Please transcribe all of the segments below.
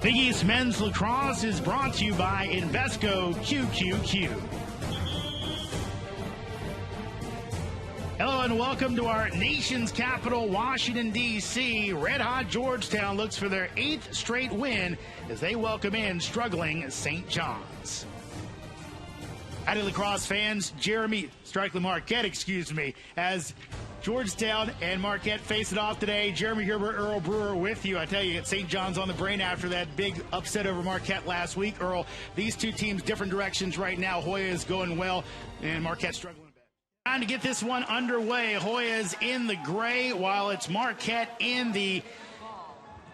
Big East Men's Lacrosse is brought to you by Invesco QQQ. Hello and welcome to our nation's capital, Washington, D.C. Red-hot Georgetown looks for their 8th straight win as they welcome in struggling St. John's. Howdy, lacrosse fans. Marquette, as Georgetown and Marquette face it off today. Jeremy Herbert, Earl Brewer with you. I tell you, St. John's on the brain after that big upset over Marquette last week. Earl, these two teams, different directions right now. Hoyas going well, and Marquette struggling a bit. Trying to get this one underway. Hoyas in the gray, while it's Marquette in the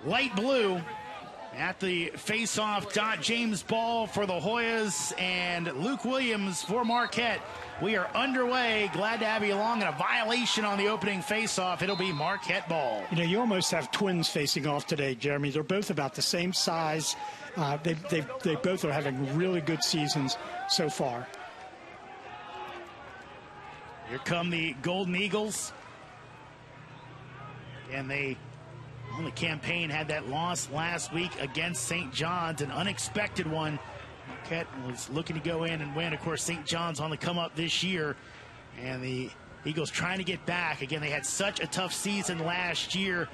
light blue. At the face-off, James Ball for the Hoyas and Luke Williams for Marquette. We are underway. Glad to have you along. And a violation on the opening face-off. It'll be Marquette ball. You know, you almost have twins facing off today, Jeremy. They're both about the same size. They both are having really good seasons so far. Here come the Golden Eagles. And they on the campaign had that loss last week against St. John's, an unexpected one. Marquette was looking to go in and win. Of course, St. John's on the come up this year, and the Eagles trying to get back. Again, they had such a tough season last year,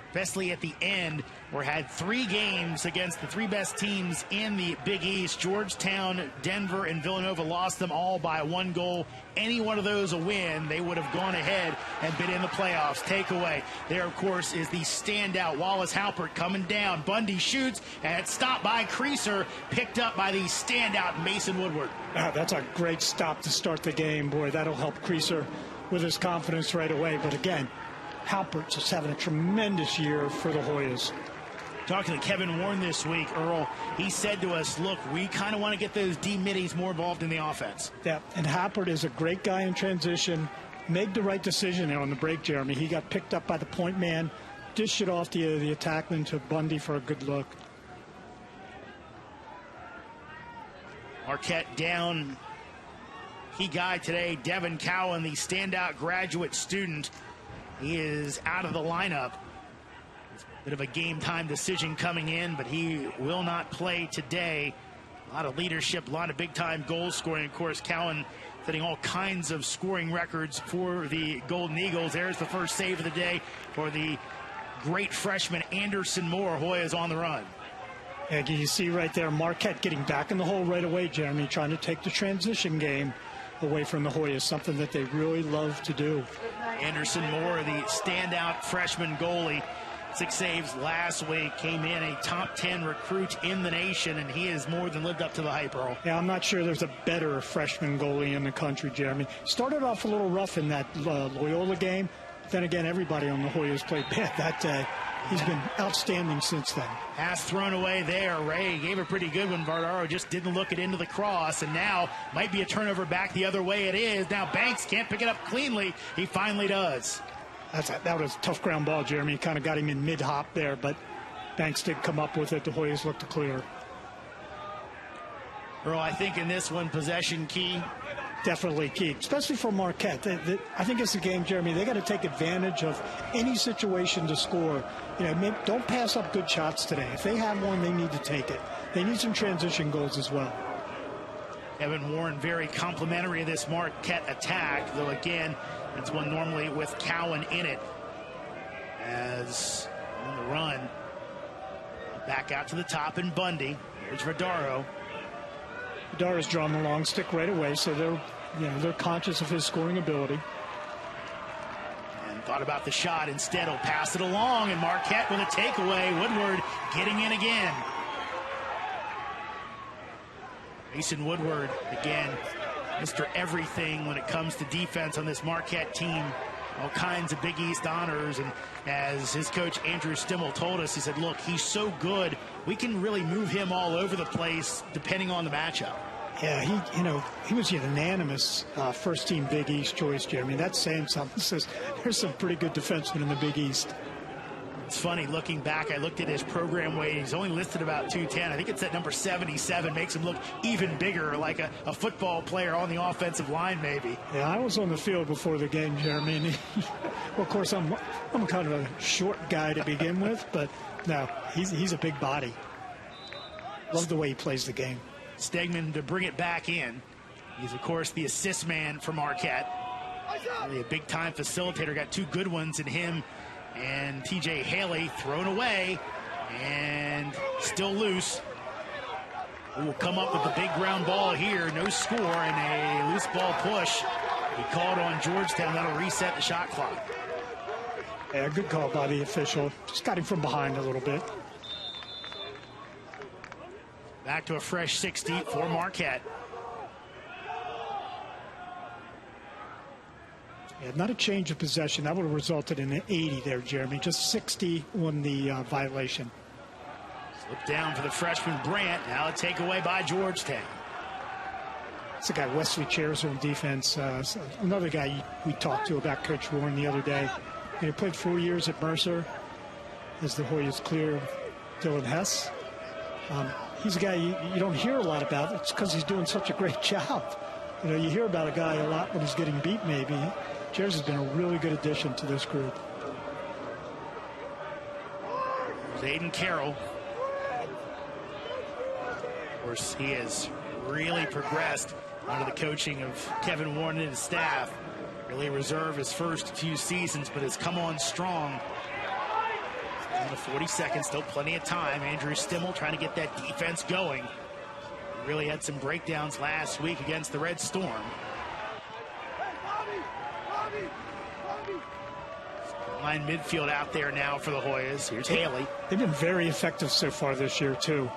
especially at the end, where had 3 games against the 3 best teams in the Big East. Georgetown, Denver, and Villanova lost them all by 1 goal. Any one of those a win, they would have gone ahead and been in the playoffs. Takeaway there, of course, is the standout Wallace Halpert coming down. Bundy shoots, and it's stopped by Creaser, picked up by the standout Mason Woodward. That's a great stop to start the game. Boy, that'll help Creaser with his confidence right away. But again, Halpert's just having a tremendous year for the Hoyas. Talking to Kevin Warren this week, Earl, he said to us, look, we kind of want to get those D-middies more involved in the offense. Yeah, and Halpert is a great guy in transition. Made the right decision there on the break, Jeremy. He got picked up by the point man, dished it off the attackman to Bundy for a good look. Marquette down. Key guy today, Devin Cowan, the standout graduate student. He is out of the lineup. It's a bit of a game-time decision coming in, but he will not play today. A lot of leadership, a lot of big-time goal scoring. Of course, Cowan setting all kinds of scoring records for the Golden Eagles. There's the first save of the day for the great freshman Anderson Moore. Hoyas on the run. And you see right there, Marquette getting back in the hole right away, Jeremy, trying to take the transition game away from the Hoyas, something that they really love to do. Anderson Moore, the standout freshman goalie, 6 saves last week, came in a top 10 recruit in the nation, and he has more than lived up to the hype, Earl. Yeah, I'm not sure there's a better freshman goalie in the country, Jeremy. Started off a little rough in that Loyola game. Then again, everybody on the Hoyas played bad that day. He's been outstanding since then. Pass thrown away there. Ray gave a pretty good one. Vardaro just didn't look it into the cross, and now might be a turnover back the other way. It is. Now Banks can't pick it up cleanly. He finally does. That was a tough ground ball, Jeremy. Kind of got him in mid-hop there, but Banks did come up with it. The Hoyas looked to clear. Earl, I think in this one, possession key. Definitely key, especially for Marquette. I think it's a game, Jeremy. They got to take advantage of any situation to score. You know, don't pass up good shots today. If they have one, they need to take it. They need some transition goals as well. Evan Warren very complimentary of this Marquette attack, though again, it's one normally with Cowan in it. As on the run, back out to the top in Bundy. There's Vardaro. Vadaro's drawn the long stick right away, so they're conscious of his scoring ability. And thought about the shot. Instead, he'll pass it along, and Marquette with a takeaway. Woodward getting in again. Mason Woodward, again, Mr. Everything when it comes to defense on this Marquette team. All kinds of Big East honors, and as his coach Andrew Stimmel told us, he said, look, he's so good, we can really move him all over the place depending on the matchup. Yeah, he was unanimous first-team Big East choice, Jeremy. That's saying something. Says there's some pretty good defensemen in the Big East. It's funny, looking back, I looked at his program weight. He's only listed about 210. I think it's at number 77. Makes him look even bigger, like a football player on the offensive line, maybe. Yeah, I was on the field before the game, Jeremy. And well, of course, I'm kind of a short guy to begin with, but no, he's a big body. Love the way he plays the game. Stegman to bring it back in. He's, of course, the assist man for Marquette. Really a big-time facilitator. Got two good ones in him and T.J. Haley. Thrown away and still loose. Who will come up with the big ground ball here. No score and a loose ball push. He called on Georgetown. That'll reset the shot clock. Yeah, good call by the official. Just got him from behind a little bit. Back to a fresh 60 for Marquette. Yeah, not a change of possession. That would have resulted in an 80 there, Jeremy. Just 60 on the violation. Slip down for the freshman Brandt. Now a takeaway by Georgetown. It's a guy, Wesley Chairs on defense. Another guy we talked to about Coach Warren the other day. He played 4 years at Mercer as the Hoyas clear Dylan Hess. He's a guy you don't hear a lot about. It's because he's doing such a great job. You know, you hear about a guy a lot when he's getting beat maybe. Chairs has been a really good addition to this group. There's Aiden Carroll. Of course, he has really progressed under the coaching of Kevin Warren and his staff. Really reserved his first few seasons, but has come on strong. Down to 40 seconds, still plenty of time. Andrew Stimmel trying to get that defense going. He really had some breakdowns last week against the Red Storm. Line midfield out there now for the Hoyas. Here's Haley. They've been very effective so far this year, too.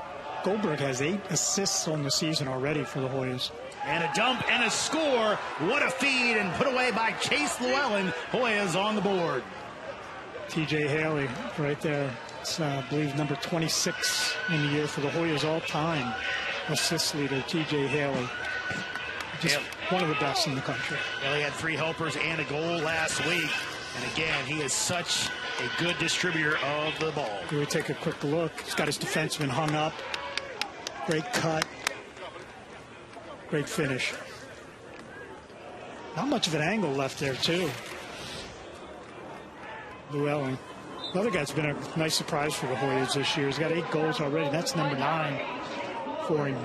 Goldberg has 8 assists on the season already for the Hoyas. And a dump and a score. What a feed, and put away by Chase Llewellyn. Hoyas on the board. T.J. Haley right there. It's, I believe, number 26 in the year for the Hoyas all-time assist leader, T.J. Haley. Just one of the best in the country. Haley had 3 helpers and a goal last week. And again, he is such a good distributor of the ball. Here we take a quick look. He's got his defenseman hung up. Great cut. Great finish. Not much of an angle left there, too. Llewellyn. Another guy's been a nice surprise for the Hoyas this year. He's got 8 goals already. That's number 9 for him.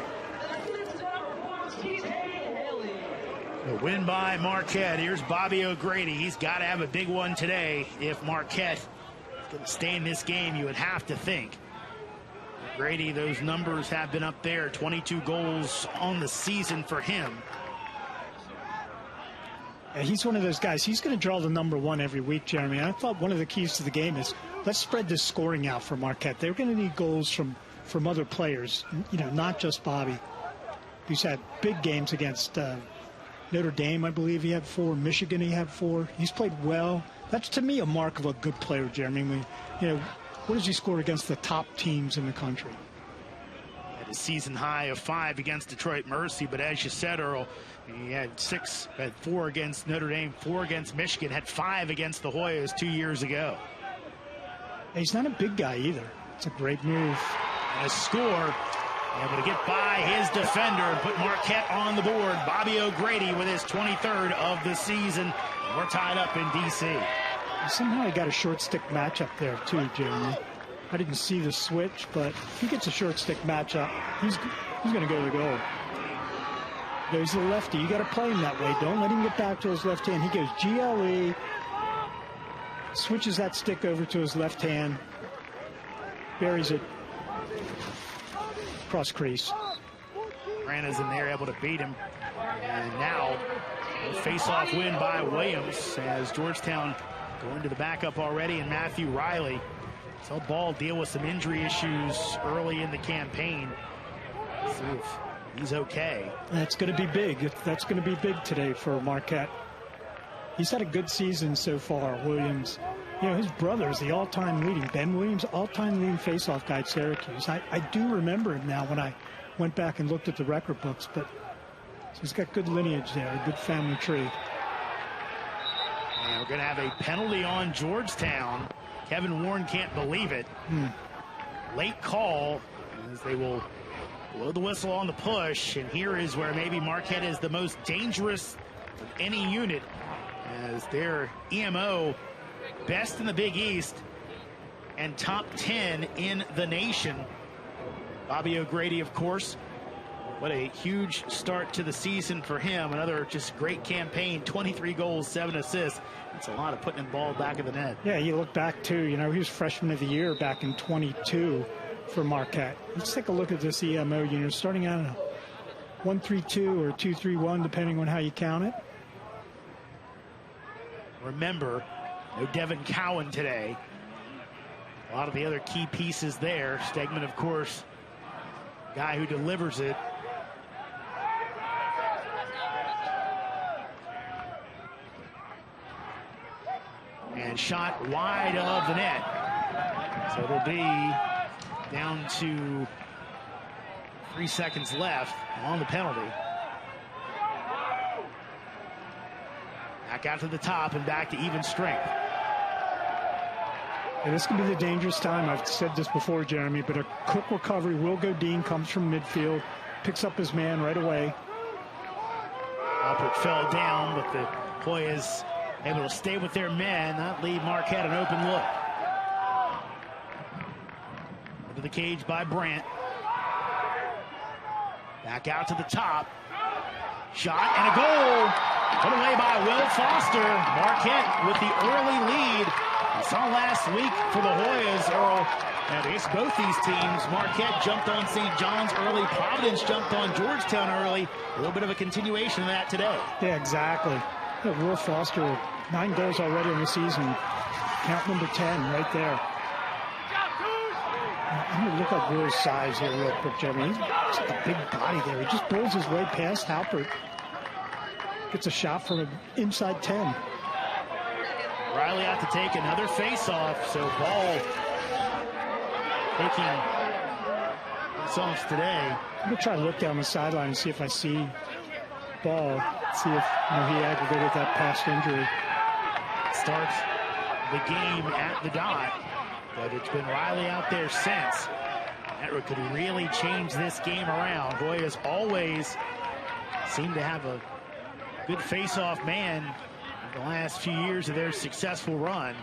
A win by Marquette. Here's Bobby O'Grady. He's got to have a big one today. If Marquette is going to stay in this game, you would have to think. O'Grady, those numbers have been up there. 22 goals on the season for him. Yeah, he's one of those guys. He's going to draw the number 1 every week, Jeremy. I thought one of the keys to the game is let's spread this scoring out for Marquette. They're going to need goals from other players, you know, not just Bobby. He's had big games against Notre Dame, I believe he had 4. Michigan, he had 4. He's played well. That's, to me, a mark of a good player, Jeremy. You know, what does he score against the top teams in the country? Had a season high of 5 against Detroit Mercy, but as you said, Earl, he had 4 against Notre Dame, 4 against Michigan, had 5 against the Hoyas 2 years ago. He's not a big guy either. It's a great move. And a score. Able to get by his defender and put Marquette on the board. Bobby O'Grady with his 23rd of the season. We're tied up in D.C. Somehow he got a short stick matchup there too, Jeremy. I didn't see the switch, but if he gets a short stick matchup, he's going to go to the goal. Goes to the lefty. You got to play him that way. Don't let him get back to his left hand. He goes GLE, switches that stick over to his left hand, buries it. Cross crease. Brana's in there, able to beat him. And now, a face-off win by Williams as Georgetown going to the backup already, and Matthew Riley. So Ball deal with some injury issues early in the campaign. Let's see if he's okay. That's going to be big. That's going to be big today for Marquette. He's had a good season so far, Williams. You know, his brother is the all-time leading, Ben Williams, all-time leading face-off guy at Syracuse. I do remember him now when I went back and looked at the record books, but so he's got good lineage there, a good family tree. And we're going to have a penalty on Georgetown. Kevin Warren can't believe it. Late call as they will blow the whistle on the push, and here is where maybe Marquette is the most dangerous of any unit as their EMO best in the Big East and top 10 in the nation. Bobby O'Grady, of course. What a huge start to the season for him. Another just great campaign, 23 goals, 7 assists. That's a lot of putting the ball back of the net. Yeah, you look back too, you know, he was freshman of the year back in 22 for Marquette. Let's take a look at this EMO, you know, starting out at 1-3-2 or 2-3-1, depending on how you count it. Remember, no Devin Cowan today. A lot of the other key pieces there. Stegman, of course, guy who delivers it. And shot wide of the net. So it'll be down to 3 seconds left on the penalty. Back out to the top and back to even strength. And this could be the dangerous time. I've said this before, Jeremy, but a quick recovery. Will Godin comes from midfield, picks up his man right away. Alpert fell down, but the Hoyas able to stay with their men, not leave Marquette an open look. Into the cage by Brandt. Back out to the top. Shot and a goal. Put away by Will Foster. Marquette with the early lead. We saw last week for the Hoyas, Earl, and against both these teams, Marquette jumped on St. John's early. Providence jumped on Georgetown early. A little bit of a continuation of that today. Yeah, exactly. Yeah, Will Foster, 9 goals already in the season. Count number 10 right there. I'm going to look at Will's size here real quick, Jeremy. He's got a big body there. He just pulls his way past Halpert. Gets a shot from inside 10. Riley out to take another face-off, so Ball taking face-offs today. I'm going to try to look down the sideline and see if I see Ball, see if he aggravated that past injury. Starts the game at the dot, but it's been Riley out there since. That could really change this game around. Hoyas always seem to have a good face-off man in the last few years of their successful run.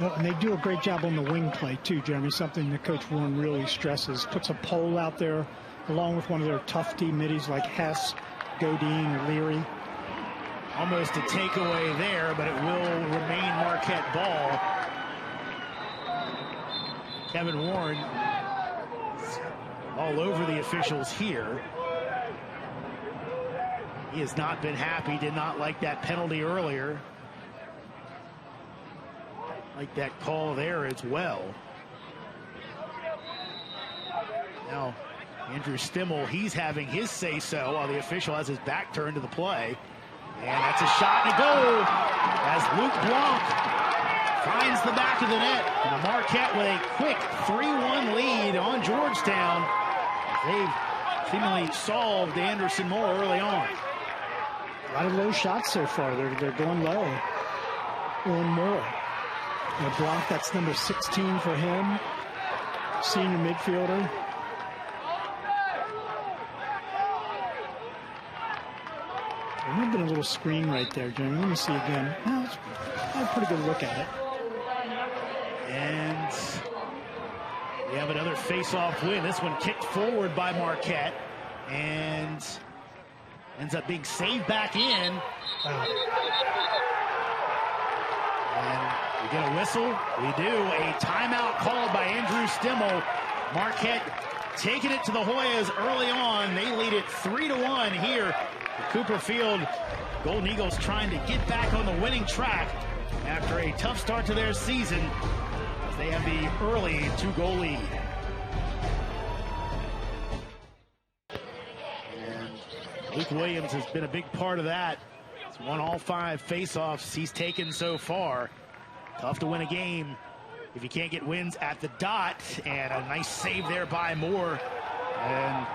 Well, and they do a great job on the wing play too, Jeremy, something that Coach Warren really stresses. Puts a pole out there along with one of their tough D middies like Hess, Godin, or Leary. Almost a takeaway there, but it will remain Marquette ball. Kevin Warren is all over the officials here. He has not been happy, did not like that penalty earlier. Like that call there as well. Now, Andrew Stimmel, he's having his say-so while the official has his back turned to the play. And that's a shot and a goal as Luke Blanc finds the back of the net. And Marquette with a quick 3-1 lead on Georgetown. They've seemingly solved Anderson Moore early on. A lot of low shots so far. They're going low. One more. Blanc, that's number 16 for him. Senior midfielder. There might have been a little screen right there, Jeremy. Let me see again. No, it's a pretty good look at it. And we have another face-off win. This one kicked forward by Marquette and ends up being saved back in. And we get a whistle. We do. A timeout called by Andrew Stimmel. Marquette taking it to the Hoyas early on. They lead it 3-1 here. The Cooper Field Golden Eagles trying to get back on the winning track after a tough start to their season. They have the early 2-goal lead. And Luke Williams has been a big part of that. He's won all 5 face-offs he's taken so far. Tough to win a game if you can't get wins at the dot. And a nice save there by Moore. And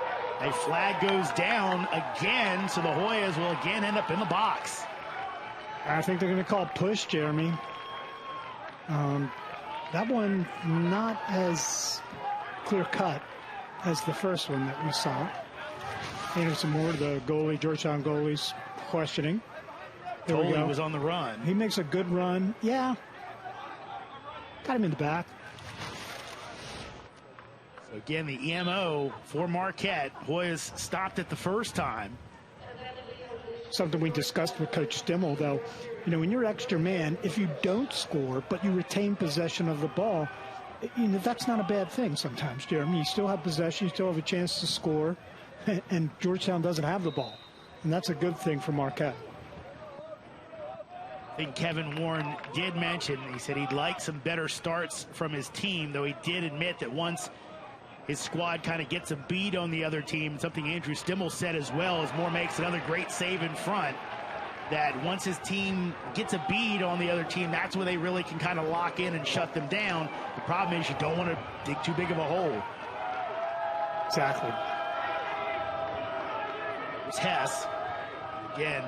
a flag goes down again, so the Hoyas will again end up in the box. I think they're going to call push, Jeremy. That one not as clear-cut as the first one that we saw. Anderson Moore, the goalie, Georgetown goalie's questioning. Tolley was on the run. He makes a good run. Yeah. Got him in the back. So again, the EMO for Marquette. Hoyas stopped it the first time. Something we discussed with Coach Stimmel, though, you know, when you're extra man, if you don't score but you retain possession of the ball, you know, that's not a bad thing sometimes, Jeremy. You still have possession, you still have a chance to score, and Georgetown doesn't have the ball. And that's a good thing for Marquette. I think Kevin Warren did mention, he said he'd like some better starts from his team, though he did admit that once his squad kind of gets a beat on the other team, something Andrew Stimmel said as well, as Moore makes another great save in front, that once his team gets a bead on the other team, that's where they really can kind of lock in and shut them down. The problem is you don't want to dig too big of a hole. Exactly. It's Hess. Again,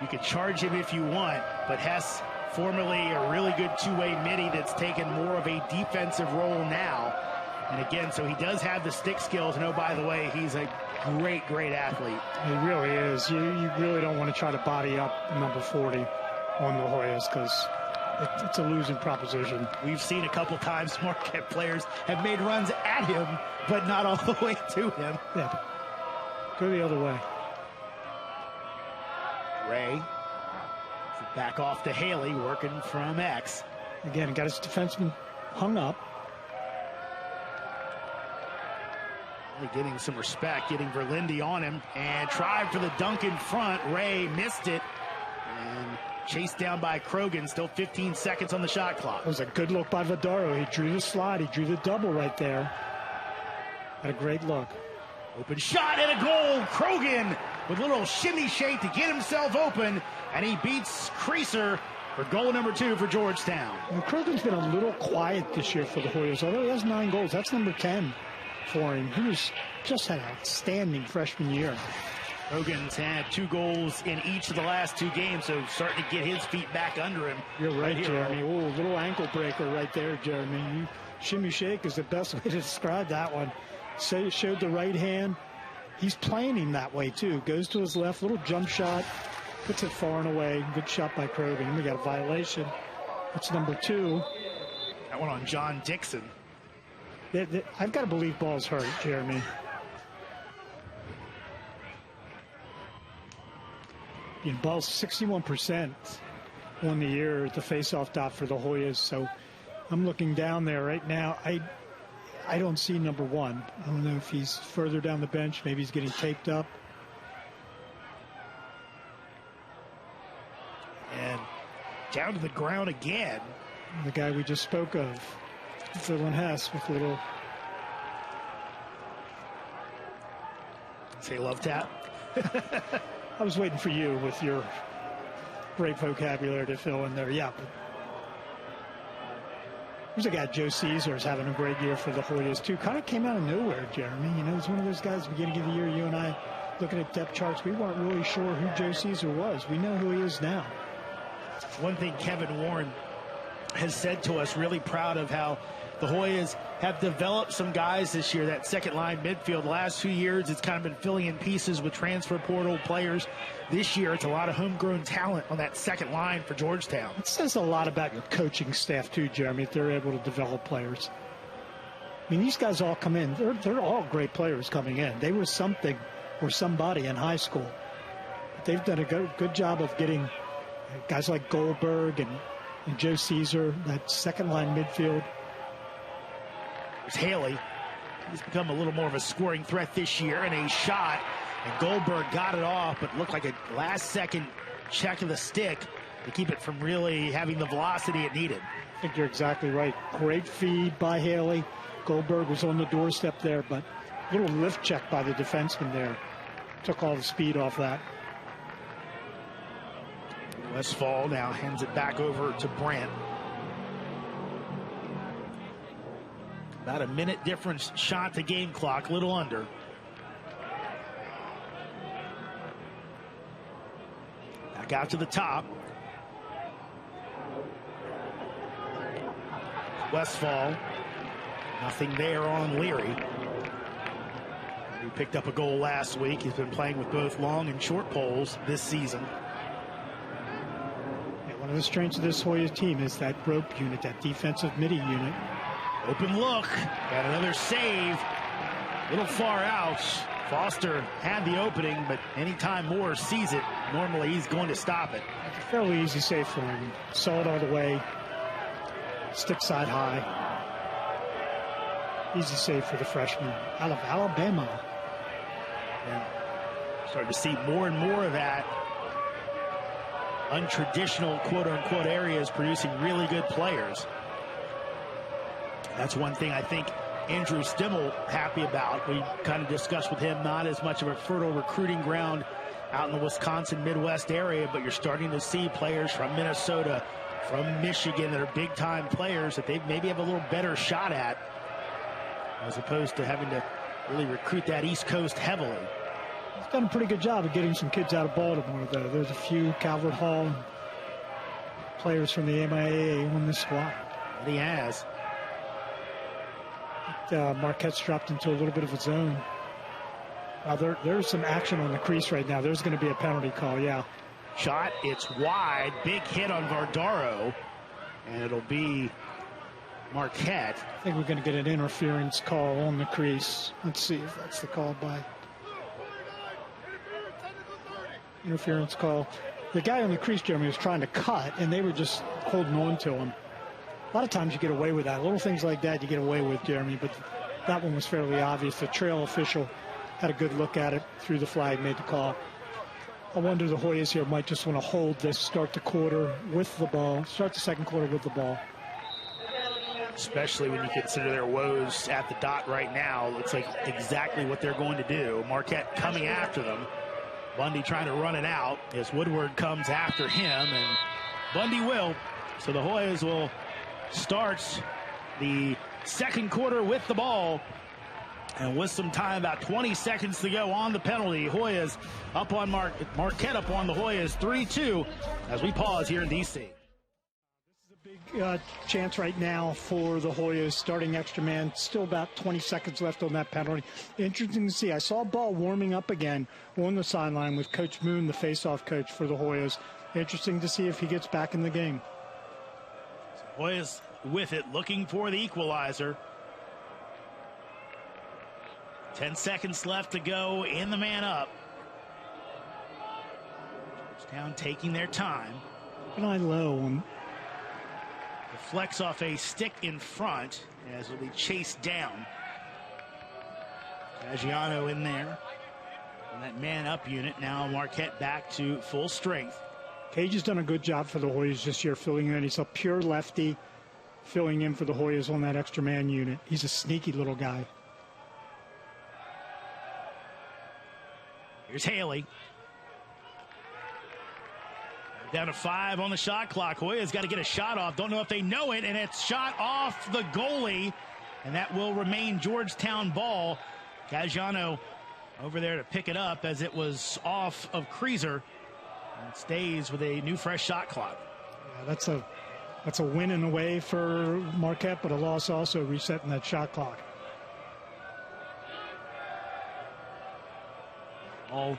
you can charge him if you want, but Hess, formerly a really good two-way midi that's taken more of a defensive role now. And again, so he does have the stick skills. And oh, by the way, he's a great, great athlete. He really is. You really don't want to try to body up number 40 on the Hoyas because it's a losing proposition. We've seen a couple times Marquette players have made runs at him, but not all the way to him. Yeah. Go the other way. Ray back off to Haley, working from X. Again, got his defenseman hung up. Getting some respect, getting Verlinde on him, and tried for the dunk in front. Ray missed it, and chased down by Krogan. Still 15 seconds on the shot clock. It was a good look by Vidaro. He drew the slide. He drew the double right there. Had a great look. Open shot and a goal. Krogan with a little shimmy shake to get himself open, and he beats Creaser for goal number 2 for Georgetown. Well, Krogan's been a little quiet this year for the Hoyas, although he has 9 goals. That's number 10 for him. He was just had an outstanding freshman year. Krogan's had 2 goals in each of the last 2 games, so starting to get his feet back under him. You're right, Jeremy. Oh, little ankle breaker right there, Jeremy. Shimmy shake is the best way to describe that one. Showed the right hand. He's playing him that way, too. Goes to his left, little jump shot, puts it far and away. Good shot by Krogan. We got a violation. That's number 2. That one on John Dixon. I've got to believe ball's hurt, Jeremy. You know, ball's 61% on the year at the faceoff dot for the Hoyas. So I'm looking down there right now. I don't see number 1. I don't know if he's further down the bench. Maybe he's getting taped up. And down to the ground again. The guy we just spoke of. Dylan Hess with a little. Say love tap. I was waiting for you with your great vocabulary to fill in there. Yeah. There's a guy, Joe Caesar, is having a great year for the Hoyas, too. Kind of came out of nowhere, Jeremy. You know, he's one of those guys, beginning of the year, you and I, looking at depth charts, we weren't really sure who Joe Caesar was. We know who he is now. One thing Kevin Warren has said to us, really proud of how the Hoyas have developed some guys this year, that second line midfield. The last 2 years, it's kind of been filling in pieces with transfer portal players. This year, it's a lot of homegrown talent on that second line for Georgetown. It says a lot about your coaching staff, too, Jeremy, if they're able to develop players. I mean, these guys all come in. They're all great players coming in. They were something or somebody in high school. But they've done a good job of getting guys like Goldberg and Joe Caesar, that second line midfield. There's Haley. He's become a little more of a scoring threat this year, and a shot. And Goldberg got it off, but looked like a last-second check of the stick to keep it from really having the velocity it needed. I think you're exactly right. Great feed by Haley. Goldberg was on the doorstep there, but a little lift check by the defenseman there. Took all the speed off that. Westfall now hands it back over to Brent. About a minute difference shot to game clock, a little under. Back out to the top. Westfall, nothing there on Leary. He picked up a goal last week. He's been playing with both long and short poles this season. One of the strengths of this Hoyas team is that rope unit, that defensive midi unit. Open look. Got another save. A little far out. Foster had the opening, but anytime Moore sees it, normally he's going to stop it. It's a fairly easy save for him. Saw it all the way. Stick side high. Easy save for the freshman out of Alabama. And starting to see more and more of that. Untraditional, quote-unquote, areas producing really good players. That's one thing I think Andrew Stimmel happy about. We kind of discussed with him not as much of a fertile recruiting ground out in the Wisconsin Midwest area, but you're starting to see players from Minnesota, from Michigan that are big-time players that they maybe have a little better shot at, as opposed to having to really recruit that East Coast heavily. He's done a pretty good job of getting some kids out of Baltimore, though. There's a few Calvert Hall players from the MIAA on this squad. And he has. Marquette's dropped into a little bit of a zone. There's some action on the crease right now. There's going to be a penalty call, yeah. Shot, it's wide. Big hit on Vardaro. And it'll be Marquette. I think we're going to get an interference call on the crease. Let's see if that's the call by. Interference call. The guy on the crease, Jeremy, was trying to cut, and they were just holding on to him. A lot of times you get away with that. Little things like that you get away with, Jeremy, but that one was fairly obvious. The trail official had a good look at it, threw the flag, made the call. I wonder the Hoyas here might just want to hold this, start the quarter with the ball, start the second quarter with the ball. Especially when you consider their woes at the dot right now. Looks like exactly what they're going to do. Marquette coming after them. Bundy trying to run it out as Woodward comes after him, and Bundy will. So the Hoyas will start the second quarter with the ball. And with some time, about 20 seconds to go on the penalty, Hoyas up on Marquette up on the Hoyas 3-2 as we pause here in D.C. This is a big chance right now for the Hoyas, starting extra man. Still about 20 seconds left on that penalty. Interesting to see. I saw a ball warming up again on the sideline with Coach Moon, the face-off coach for the Hoyas. Interesting to see if he gets back in the game. So Hoyas with it, looking for the equalizer. 10 seconds left to go in the man up. Georgetown taking their time. Keep an eye low on. Deflects off a stick in front as will be chased down. Caggiano in there. And that man up unit. Now Marquette back to full strength. Cage has done a good job for the Hoyas this year filling in. He's a pure lefty filling in for the Hoyas on that extra man unit. He's a sneaky little guy. Here's Haley. Down to 5 on the shot clock. Hoyas got to get a shot off. Don't know if they know it, and it's shot off the goalie, and that will remain Georgetown ball. Caggiano over there to pick it up as it was off of Creaser. And it stays with a new fresh shot clock. Yeah, that's a win in a way for Marquette, but a loss also resetting that shot clock. All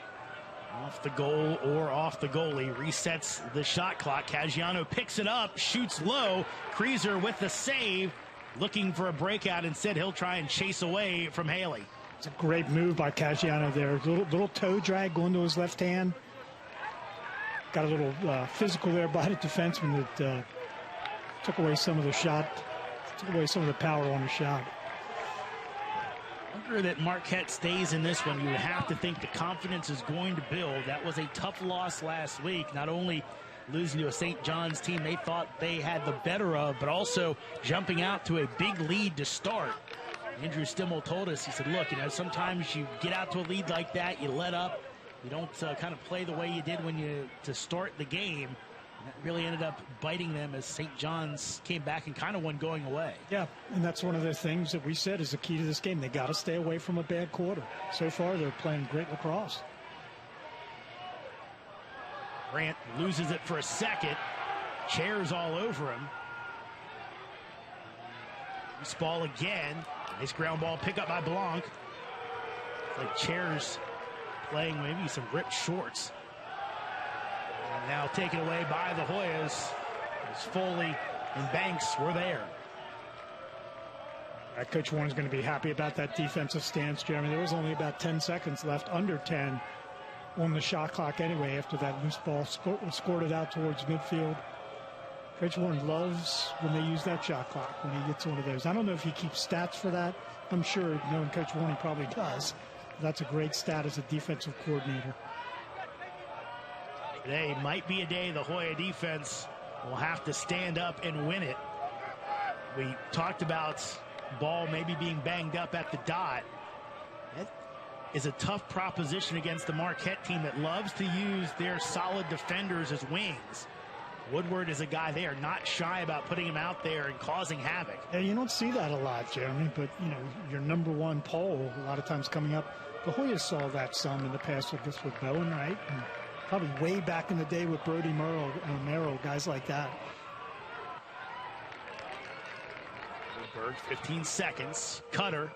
off the goal or off the goalie resets the shot clock. Caggiano picks it up, shoots low. Creaser with the save, looking for a breakout. Instead, he'll try and chase away from Haley. It's a great move by Caggiano there. Little toe drag going to his left hand. Got a little physical there by the defenseman that took away some of the shot, took away some of the power on the shot. That Marquette stays in this one, you would have to think the confidence is going to build. That was a tough loss last week, not only losing to a St. John's team they thought they had the better of, but also jumping out to a big lead to start. Andrew Stimmel told us, he said, look, sometimes you get out to a lead like that, you let up, you don't kind of play the way you did to start the game. And that really ended up biting them as St. John's came back and kind of won going away. Yeah, and that's one of the things that we said is the key to this game. They got to stay away from a bad quarter. So far, they're playing great lacrosse. Grant loses it for a second. Chairs all over him. Loose ball again. Nice ground ball pick up by Blanc. It's like Chairs playing maybe some ripped shorts. And now taken away by the Hoyas as Foley and Banks were there. Coach Warren's going to be happy about that defensive stance, Jeremy. There was only about 10 seconds left, under 10 on the shot clock anyway after that loose ball scored it out towards midfield. Coach Warren loves when they use that shot clock, when he gets one of those. I don't know if he keeps stats for that. I'm sure, knowing Coach Warren, he probably does. That's a great stat as a defensive coordinator. Today might be a day the Hoya defense will have to stand up and win it. We talked about ball maybe being banged up at the dot. That is a tough proposition against the Marquette team that loves to use their solid defenders as wings. Woodward is a guy they are not shy about putting him out there and causing havoc. Yeah, you don't see that a lot, Jeremy, but, you know, your number one pole a lot of times coming up. The Hoyas saw that some in the past with Bowen, right? And probably way back in the day with Brody Merrill, guys like that. Woodward, 15 seconds. Cutter,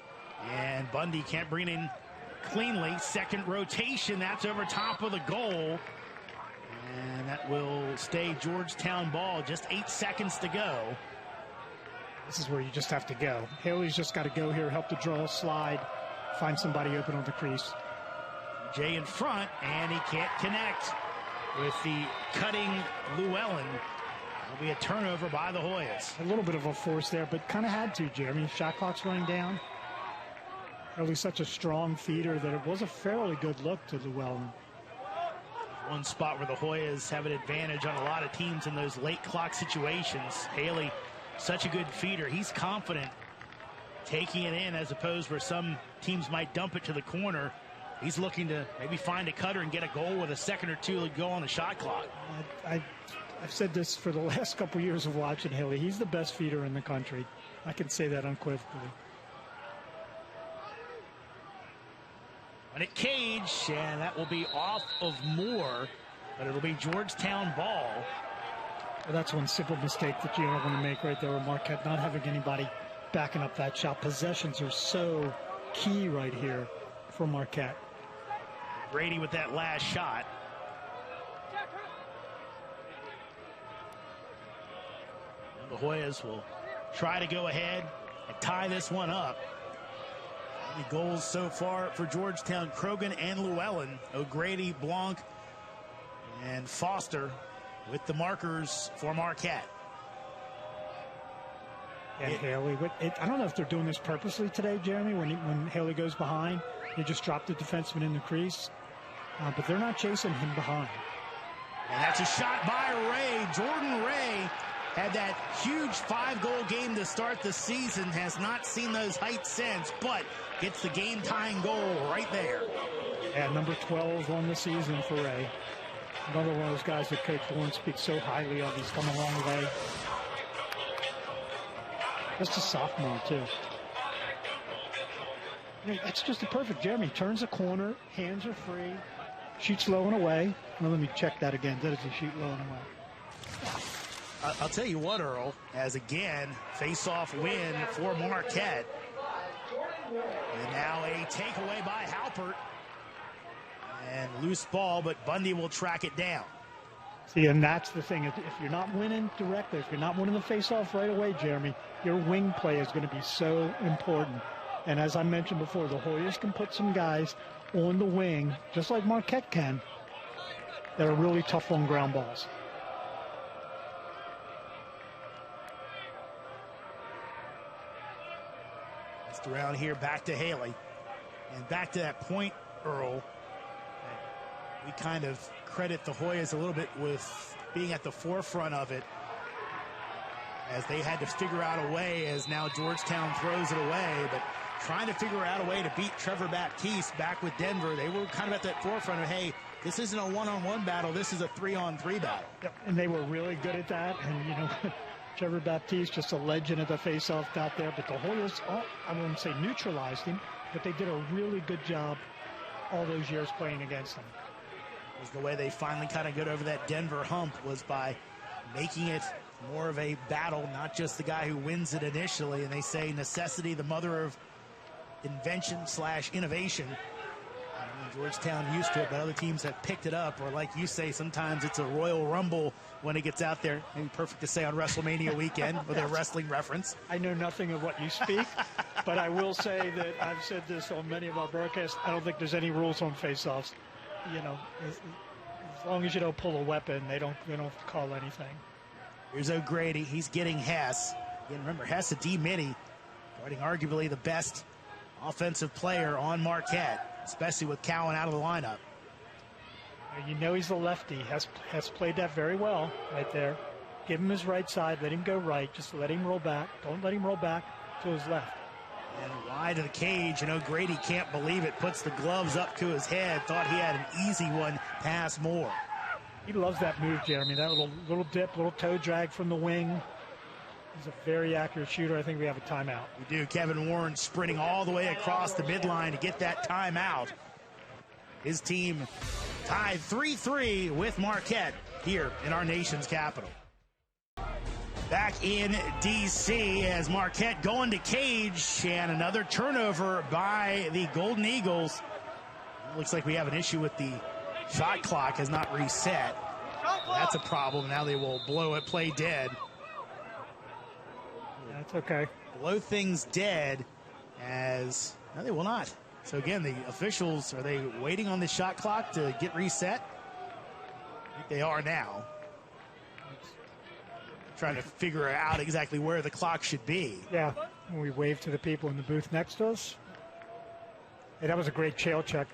and Bundy can't bring it in cleanly. Second rotation, that's over top of the goal. And that will stay Georgetown ball. Just 8 seconds to go. This is where you just have to go. Haley's just got to go here, help the draw, slide, find somebody open on the crease. Jay in front, and he can't connect with the cutting Llewellyn. That'll be a turnover by the Hoyas. A little bit of a force there, but kind of had to, Jeremy. Shot clock's running down. Early's such a strong feeder that it was a fairly good look to Llewellyn. One spot where the Hoyas have an advantage on a lot of teams in those late clock situations. Haley, such a good feeder. He's confident taking it in, as opposed where some teams might dump it to the corner. He's looking to maybe find a cutter and get a goal with a second or two to go on the shot clock. I've said this for the last couple of years of watching Haley. He's the best feeder in the country. I can say that unequivocally. And at Cage, and that will be off of Moore, but it'll be Georgetown ball. Well, that's one simple mistake that you don't want to make right there with Marquette not having anybody backing up that shot. Possessions are so key right here for Marquette. Brady with that last shot. And the Hoyas will try to go ahead and tie this one up. The goals so far for Georgetown: Krogan and Llewellyn, O'Grady, Blanc, and Foster with the markers for Marquette. And Haley, I don't know if they're doing this purposely today, Jeremy, when Haley goes behind, they just drop the defenseman in the crease, but they're not chasing him behind. And that's a shot by Ray. Jordan Ray had that huge 5-goal game to start the season, has not seen those heights since, but gets the game-tying goal right there. Yeah, number 12 on the season for Ray. Another one of those guys that Coach Warren speaks so highly of. He's come a long way. Just a sophomore, too. I mean, that's just a perfect Jeremy. Turns a corner, hands are free, shoots low and away. Well, let me check that again. Does he shoot low and away? I'll tell you what, Earl, as again, face-off win for Marquette. And now a takeaway by Halpert. And loose ball, but Bundy will track it down. See, and that's the thing. If you're not winning directly, if you're not winning the face-off right away, Jeremy, your wing play is going to be so important. And as I mentioned before, the Hoyas can put some guys on the wing, just like Marquette can, that are really tough on ground balls. Just around here, back to Haley. And back to that point, Earl, we kind of credit the Hoyas a little bit with being at the forefront of it, as they had to figure out a way, as now Georgetown throws it away, but trying to figure out a way to beat Trevor Baptiste back with Denver. They were kind of at that forefront of, hey, this isn't a one-on-one battle, this is a 3-on-3 battle. Yep. And they were really good at that. And, you know, Trevor Baptiste, just a legend at the face-off out there. But the Hoyas, I wouldn't say neutralized him, but they did a really good job all those years playing against him. Was the way they finally kind of got over that Denver hump, was by making it more of a battle, not just the guy who wins it initially. And they say necessity, the mother of invention / innovation. Georgetown used to it, but other teams have picked it up, or like you say, sometimes it's a Royal Rumble when it gets out there. Maybe perfect to say on WrestleMania weekend with a wrestling reference. I know nothing of what you speak, but I will say that I've said this on many of our broadcasts. I don't think there's any rules on face-offs. You know, as long as you don't pull a weapon, they don't call anything. Here's O'Grady. He's getting Hess. Again, remember, Hess, a D-mini, guarding arguably the best offensive player on Marquette, especially with Cowan out of the lineup. You know he's a lefty. Has played that very well right there. Give him his right side. Let him go right. Just let him roll back. Don't let him roll back to his left. And wide of the cage, and O'Grady can't believe it. Puts the gloves up to his head. Thought he had an easy one. Pass Moore. He loves that move, Jeremy. That little dip, little toe drag from the wing. He's a very accurate shooter. I think we have a timeout. We do. Kevin Warren sprinting all the way across the midline to get that timeout. His team tied 3-3 with Marquette here in our nation's capital. Back in D.C. as Marquette going to cage, and another turnover by the Golden Eagles. It looks like we have an issue with the shot clock has not reset. That's a problem. Now they will blow it, play dead. That's okay. Blow things dead as, no, they will not. So again, the officials, are they waiting on the shot clock to get reset? I think they are now. Trying to figure out exactly where the clock should be. Yeah, we wave to the people in the booth next to us. Hey, that was a great trail check.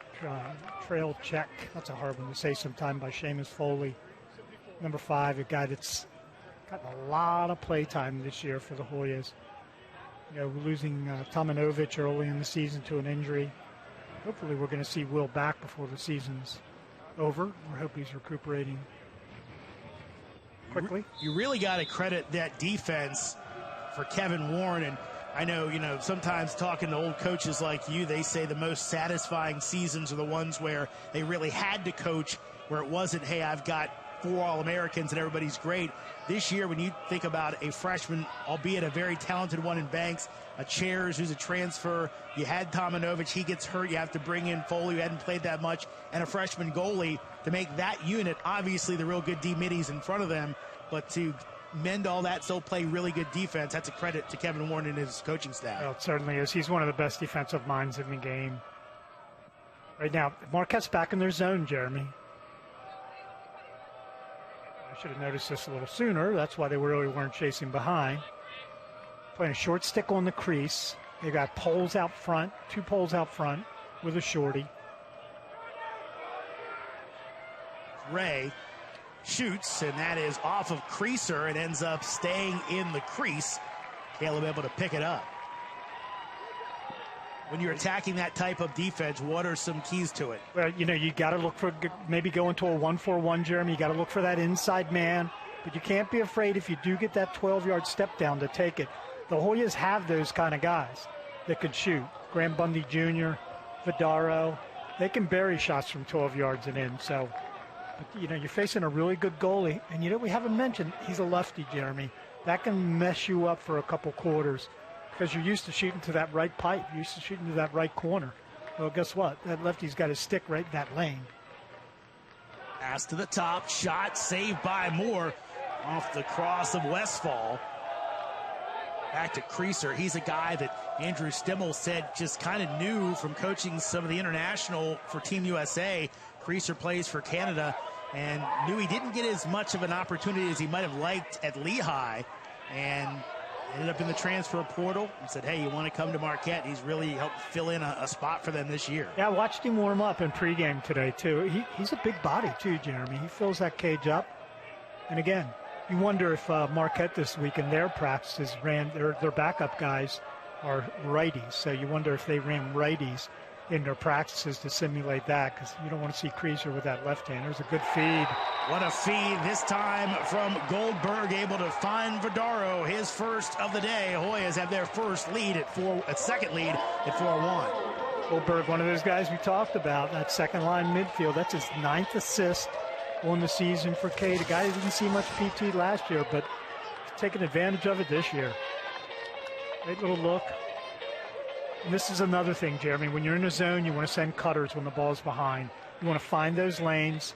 That's a hard one to say sometime by Seamus Foley. Number 5, a guy that's gotten a lot of play time this year for the Hoyas. You know, losing Tomanovich early in the season to an injury. Hopefully we're going to see Will back before the season's over. We hope he's recuperating quickly. You really got to credit that defense for Kevin Warren. And I know, sometimes talking to old coaches like you, they say the most satisfying seasons are the ones where they really had to coach, where it wasn't, hey, I've got 4 All-Americans and everybody's great. This year, when you think about a freshman, albeit a very talented one in Banks, a Chairs who's a transfer, you had Tomanovich, he gets hurt, you have to bring in Foley, who hadn't played that much, and a freshman goalie to make that unit, obviously the real good D-middies in front of them, but to mend all that, still play really good defense, that's a credit to Kevin Warren and his coaching staff. Well, it certainly is. He's one of the best defensive minds in the game. Right now, Marquette's back in their zone, Jeremy. I should have noticed this a little sooner. That's why they really weren't chasing behind. Playing a short stick on the crease. They got poles out front, 2 poles out front with a shorty. Ray shoots, and that is off of Creaser and ends up staying in the crease. Caleb able to pick it up. When you're attacking that type of defense, what are some keys to it? Well, you got to look for maybe go into a 1-4-1, Jeremy. You got to look for that inside man, but you can't be afraid if you do get that 12-yard step down to take it. The Hoyas have those kind of guys that could shoot. Graham Bundy Jr., Vidaro, they can bury shots from 12 yards and in. So, but, you're facing a really good goalie, and we haven't mentioned he's a lefty, Jeremy. That can mess you up for a couple quarters. Because you're used to shooting to that right pipe. You're used to shooting to that right corner. Well, guess what? That lefty's got his stick right in that lane. Pass to the top. Shot saved by Moore off the cross of Westfall. Back to Creaser. He's a guy that Andrew Stimmel said just kind of knew from coaching some of the international for Team USA. Creaser plays for Canada and knew he didn't get as much of an opportunity as he might have liked at Lehigh. And ended up in the transfer portal and said, hey, you want to come to Marquette? He's really helped fill in a spot for them this year. Yeah, I watched him warm up in pregame today, too. He's a big body, too, Jeremy. He fills that cage up. And, again, you wonder if Marquette this week in their practices ran their backup guys are righties. So you wonder if they ran righties in their practices to simulate that, because you don't want to see Creaser with that left hand. There's a good feed. What a feed this time from Goldberg, able to find Vidaro, his first of the day. Hoyas have their second lead at 4-1. Goldberg, one of those guys we talked about, that second line midfield. That's his 9th assist on the season for K. The guy didn't see much PT last year, but he's taking advantage of it this year. Great little look. And this is another thing, Jeremy. When you're in a zone, you want to send cutters when the ball's behind. You want to find those lanes.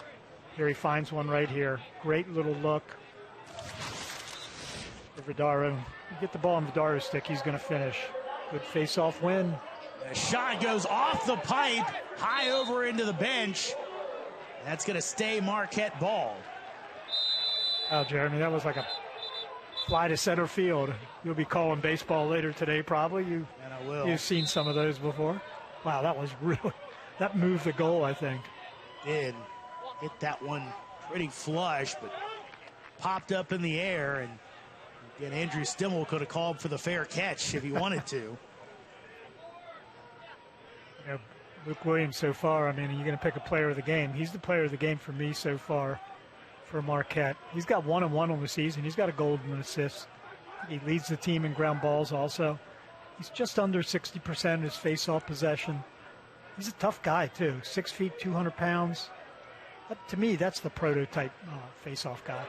Here he finds one right here. Great little look for Vidaro. You get the ball on Vidaro's stick, he's going to finish. Good face-off win. The shot goes off the pipe, high over into the bench. That's going to stay Marquette ball. Oh, Jeremy, that was like a fly to center field. You'll be calling baseball later today, probably. And I will. You've seen some of those before. Wow, that was really, that moved the goal, I think. Did hit that one pretty flush, but popped up in the air. And again, Andrew Stimmel could have called for the fair catch if he wanted to. You know, Luke Williams so far, I mean, you're going to pick a player of the game. He's the player of the game for me so far for Marquette. He's got 1-1 on the season. He's got a goal and an assist. He leads the team in ground balls also. He's just under 60% of his face-off possession. He's a tough guy, too. 6 feet, 200 pounds. But to me, that's the prototype face-off guy.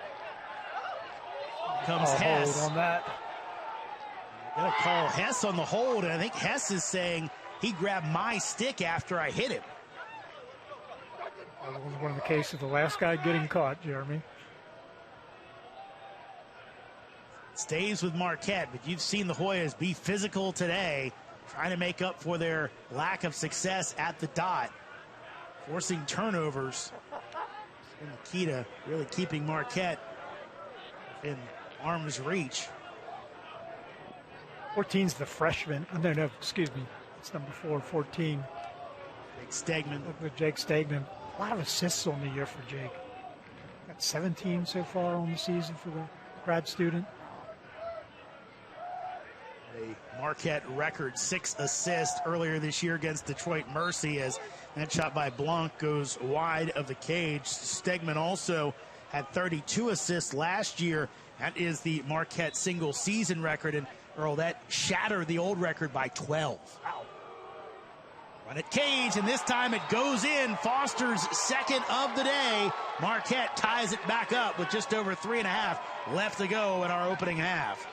Comes Hess. Hold on that. Gonna call Hess on the hold, and I think Hess is saying he grabbed my stick after I hit him. That was one of the cases of the last guy getting caught, Jeremy. Stays with Marquette, but you've seen the Hoyas be physical today, trying to make up for their lack of success at the dot, forcing turnovers. It's been the key to really keeping Marquette in arm's reach. 14's the freshman. No, excuse me. It's number 4, 14. Jake Stegman. With Jake Stegman. A lot of assists on the year for Jake. Got 17 so far on the season for the grad student. A Marquette record 6 assists earlier this year against Detroit Mercy, as that shot by Blanc goes wide of the cage. Stegman also had 32 assists last year. That is the Marquette single season record, and Earl, that shattered the old record by 12. Wow. Run at cage, and this time it goes in. Foster's second of the day. Marquette ties it back up with just over 3.5 left to go in our opening half.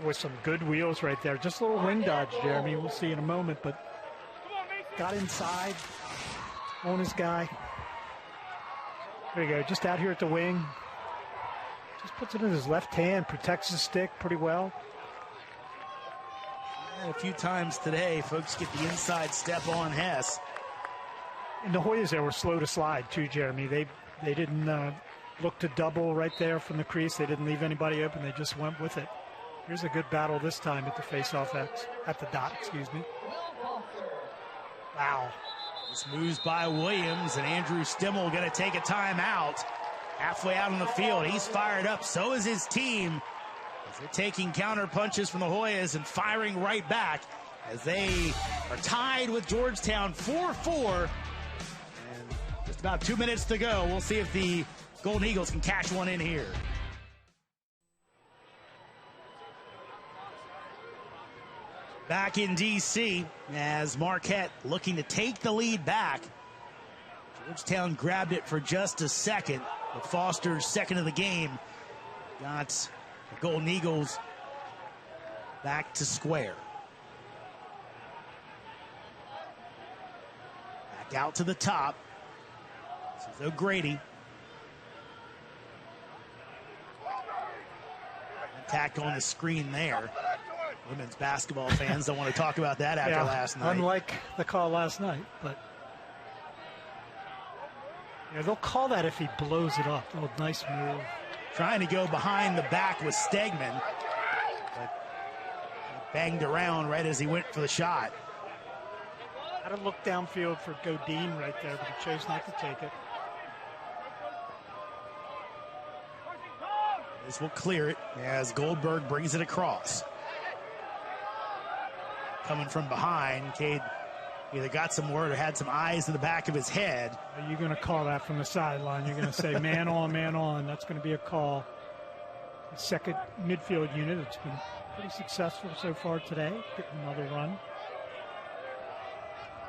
With some good wheels right there. Just a little wing dodge, Jeremy. We'll see in a moment, but got inside on his guy. There you go. Just out here at the wing. Just puts it in his left hand, protects his stick pretty well. A few times today, folks get the inside step on Hess. And the Hoyas there were slow to slide too, Jeremy. They didn't look to double right there from the crease. They didn't leave anybody open. They just went with it. Here's a good battle this time at the face-off at the dot, excuse me. Wow. This moves by Williams, and Andrew Stimmel going to take a timeout. Halfway out on the field, he's fired up. So is his team. They're taking counter punches from the Hoyas and firing right back as they are tied with Georgetown 4-4. And just about 2 minutes to go. We'll see if the Golden Eagles can cash one in here. Back in D.C. as Marquette looking to take the lead back. Georgetown grabbed it for just a second, but Foster's second of the game got the Golden Eagles back to square. Back out to the top. This is O'Grady. Attack on the screen there. Women's basketball fans don't want to talk about that after last night. Unlike the call last night, but they'll call that if he blows it up. Oh, nice move. Trying to go behind the back with Stegman, but banged around right as he went for the shot. Had to look downfield for Godin right there, but he chose not to take it. This will clear it as Goldberg brings it across. Coming from behind, Cade either got some word or had some eyes in the back of his head. Are you going to call that from the sideline? You're going to say man on, man on. That's going to be a call. The second midfield unit, it's been pretty successful so far today. Getting another run.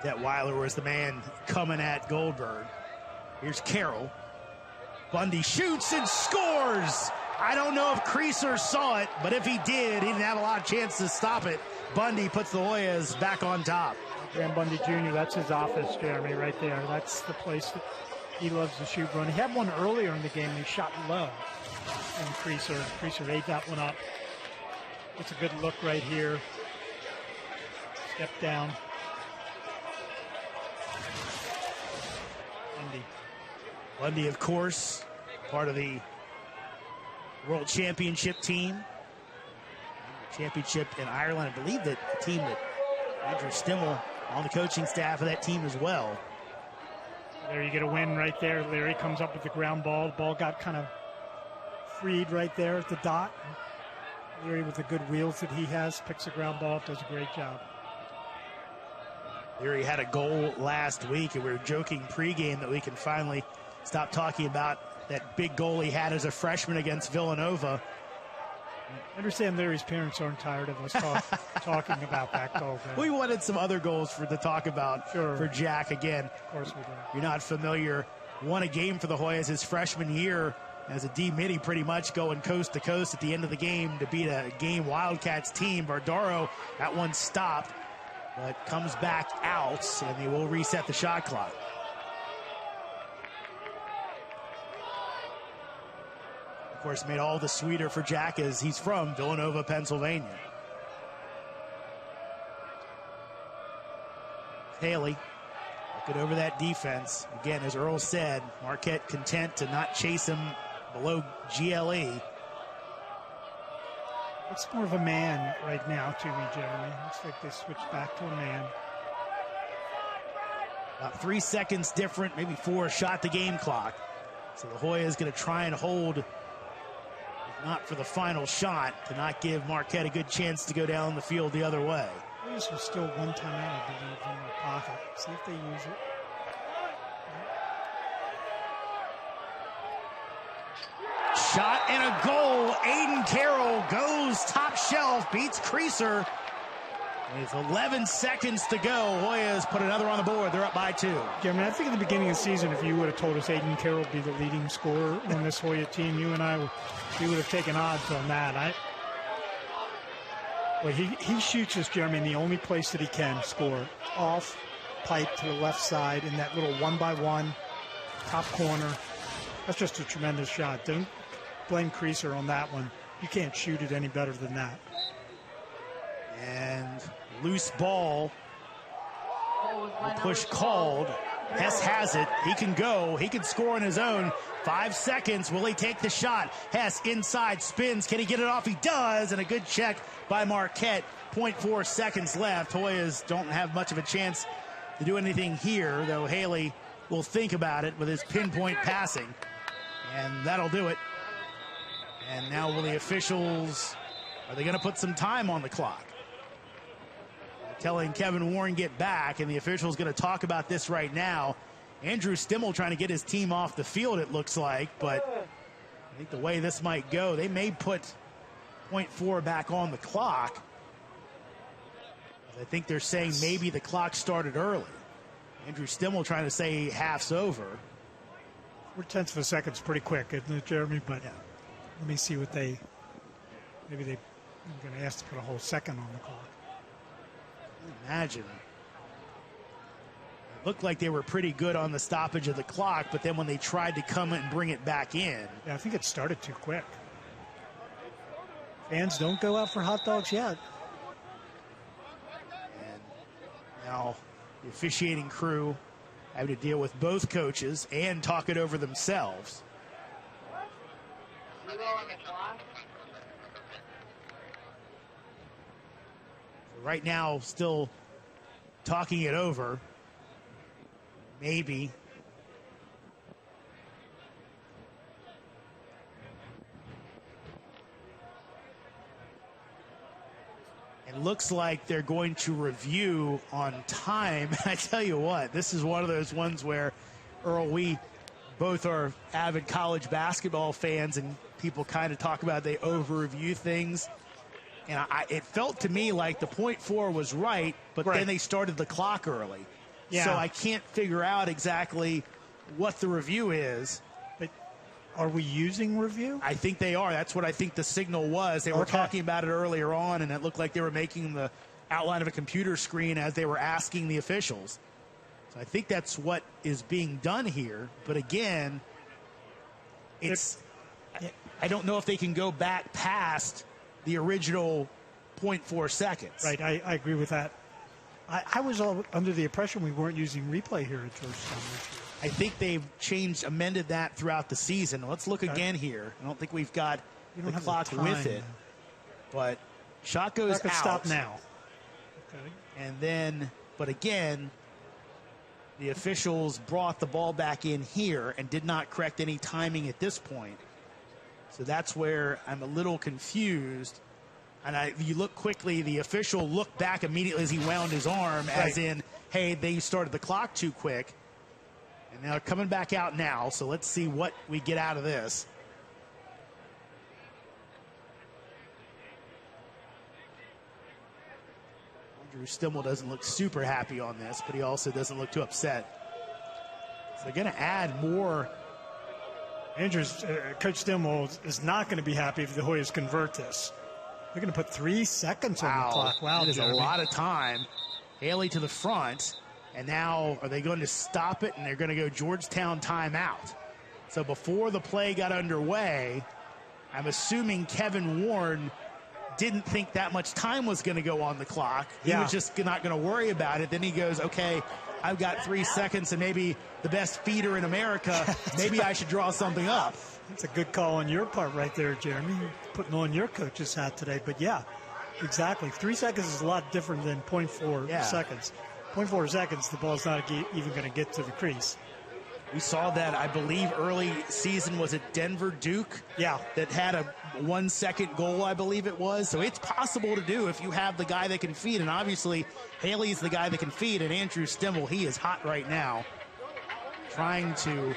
Detweiler was the man coming at Goldberg. Here's Carroll. Bundy shoots and scores. I don't know if Creaser saw it, but if he did, he didn't have a lot of chance to stop it. Bundy puts the Hoyas back on top. Graham Bundy Jr., that's his office, Jeremy, right there. That's the place that he loves to shoot run. He had one earlier in the game. He shot low. And Creaser ate that one up. It's a good look right here. Step down. Bundy, of course, part of the World Championship team. Championship in Ireland. I believe that the team that Andrew Stimmel on the coaching staff of that team as well. There you get a win right there. Larry comes up with the ground ball. The ball got kind of freed right there at the dot. Larry, with the good wheels that he has, picks the ground ball up, does a great job. Larry had a goal last week, and we were joking pregame that we can finally stop talking about that big goal he had as a freshman against Villanova. I understand Larry's parents aren't tired of us talking about that goal. We wanted some other goals to talk about for Jack again. Of course we do. You're not familiar. Won a game for the Hoyas his freshman year as a D-midi, pretty much going coast to coast at the end of the game to beat a game Wildcats team. Bardaro, that one stopped, but comes back out, and they will reset the shot clock. Of course, made all the sweeter for Jack as he's from Villanova, Pennsylvania. Haley looking over that defense. Again, as Earl said, Marquette content to not chase him below GLE. It's more of a man right now to me, Jeremy. Looks like they switched back to a man. About 3 seconds different, maybe 4, shot the game clock. So the Hoya is going to try and hold, if not for the final shot, to not give Marquette a good chance to go down the field the other way. This was still one time out, I believe, in their pocket. See if they use it. Shot and a goal. Aiden Carroll goes top shelf, beats Creaser. With 11 seconds to go, Hoyas put another on the board. They're up by 2. Jeremy, I think at the beginning of the season, if you would have told us Aiden Carroll would be the leading scorer on this Hoya team, you and I, we would have taken odds on that. Well, he shoots this, Jeremy, in the only place that he can score. Off, pipe to the left side in that little 1-by-1 top corner. That's just a tremendous shot. Don't blame Creaser on that one. You can't shoot it any better than that. And loose ball. The push called. Hess has it. He can go. He can score on his own. 5 seconds. Will he take the shot? Hess inside, spins. Can he get it off? He does. And a good check by Marquette. 0.4 seconds left. Hoyas don't have much of a chance to do anything here, though Haley will think about it with his pinpoint passing. And that'll do it. And now will the officials, are they going to put some time on the clock? Telling Kevin Warren get back, and the official's going to talk about this right now. Andrew Stimmel trying to get his team off the field, it looks like, but I think the way this might go, they may put 0.4 back on the clock. I think they're saying maybe the clock started early. Andrew Stimmel trying to say half's over. 4/10 of a second's pretty quick, isn't it, Jeremy? But yeah. Let me see what maybe they're going to ask to put a whole second on the clock. Imagine. It looked like they were pretty good on the stoppage of the clock, but then when they tried to come and bring it back in. Yeah, I think it started too quick. Fans, don't go out for hot dogs yet. And now the officiating crew having to deal with both coaches and talk it over themselves. Right now, still talking it over. Maybe. It looks like they're going to review on time. I tell you what, this is one of those ones where, Earl, we both are avid college basketball fans, and people kind of talk about they over-review things. And it felt to me like the 0.4 was right, but then they started the clock early. Yeah. So I can't figure out exactly what the review is. But are we using review? I think they are. That's what I think the signal was. They were talking about it earlier on, and it looked like they were making the outline of a computer screen as they were asking the officials. So I think that's what is being done here. But again, I don't know if they can go back past the original 0.4 seconds. Right, I agree with that. I was all under the impression we weren't using replay here at Georgetown this year. I think they've amended that throughout the season. Let's look again here. I don't think we've got the clock with it. But shot goes out. Stop now. Okay. And then, but again, the officials brought the ball back in here and did not correct any timing at this point. So that's where I'm a little confused. And you look quickly, the official looked back immediately as he wound his arm, as in, hey, they started the clock too quick. And now coming back out now, so let's see what we get out of this. Andrew Stimmel doesn't look super happy on this, but he also doesn't look too upset. So they're going to add more. Coach Stimmel is not going to be happy if the Hoyas convert this. They're going to put 3 seconds on the clock. Wow, that is a lot of time. Haley to the front, and now are they going to stop it, and they're going to go Georgetown timeout. So before the play got underway, I'm assuming Kevin Warren didn't think that much time was going to go on the clock. He was just not going to worry about it. Then he goes, okay, I've got 3 seconds and maybe the best feeder in America. Maybe I should draw something up. That's a good call on your part right there, Jeremy. You're putting on your coach's hat today. But, yeah, exactly. 3 seconds is a lot different than 0.4 seconds. 0.4 seconds, the ball's not even going to get to the crease. We saw that, I believe, early season. Was it Denver-Duke? Yeah. That had a 1 second goal, I believe it was. So it's possible to do if you have the guy that can feed. And obviously, Haley's the guy that can feed. And Andrew Stimmel, he is hot right now. Trying to...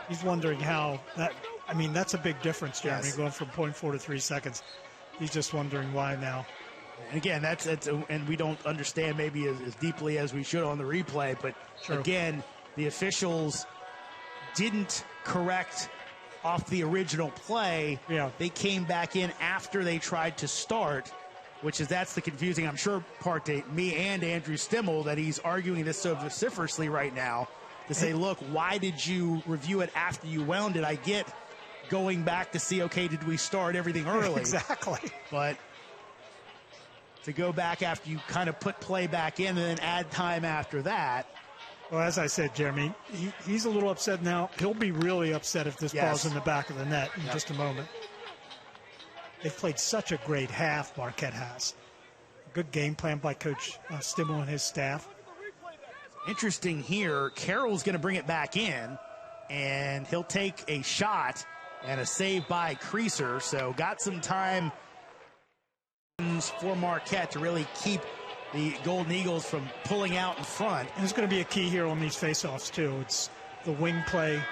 He's wondering how that... I mean, that's a big difference, Jeremy, going from 0.4 to 3 seconds. He's just wondering why now. And again, and we don't understand maybe as deeply as we should on the replay. But again... The officials didn't correct off the original play. Yeah. They came back in after they tried to start, that's the confusing, I'm sure, part to me and Andrew Stimmel, that he's arguing this so vociferously right now to say, look, why did you review it after you wound it? I get going back to see, okay, did we start everything early? Exactly. But to go back after you kind of put play back in and then add time after that. Well, as I said, Jeremy, he's a little upset now. He'll be really upset if this ball's in the back of the net in just a moment. They've played such a great half, Marquette has. Good game plan by Coach Stimmel and his staff. Interesting here, Carroll's going to bring it back in, and he'll take a shot and a save by Creaser. So got some time for Marquette to really keep the Golden Eagles from pulling out in front. And it's going to be a key here on these faceoffs, too. It's the wing play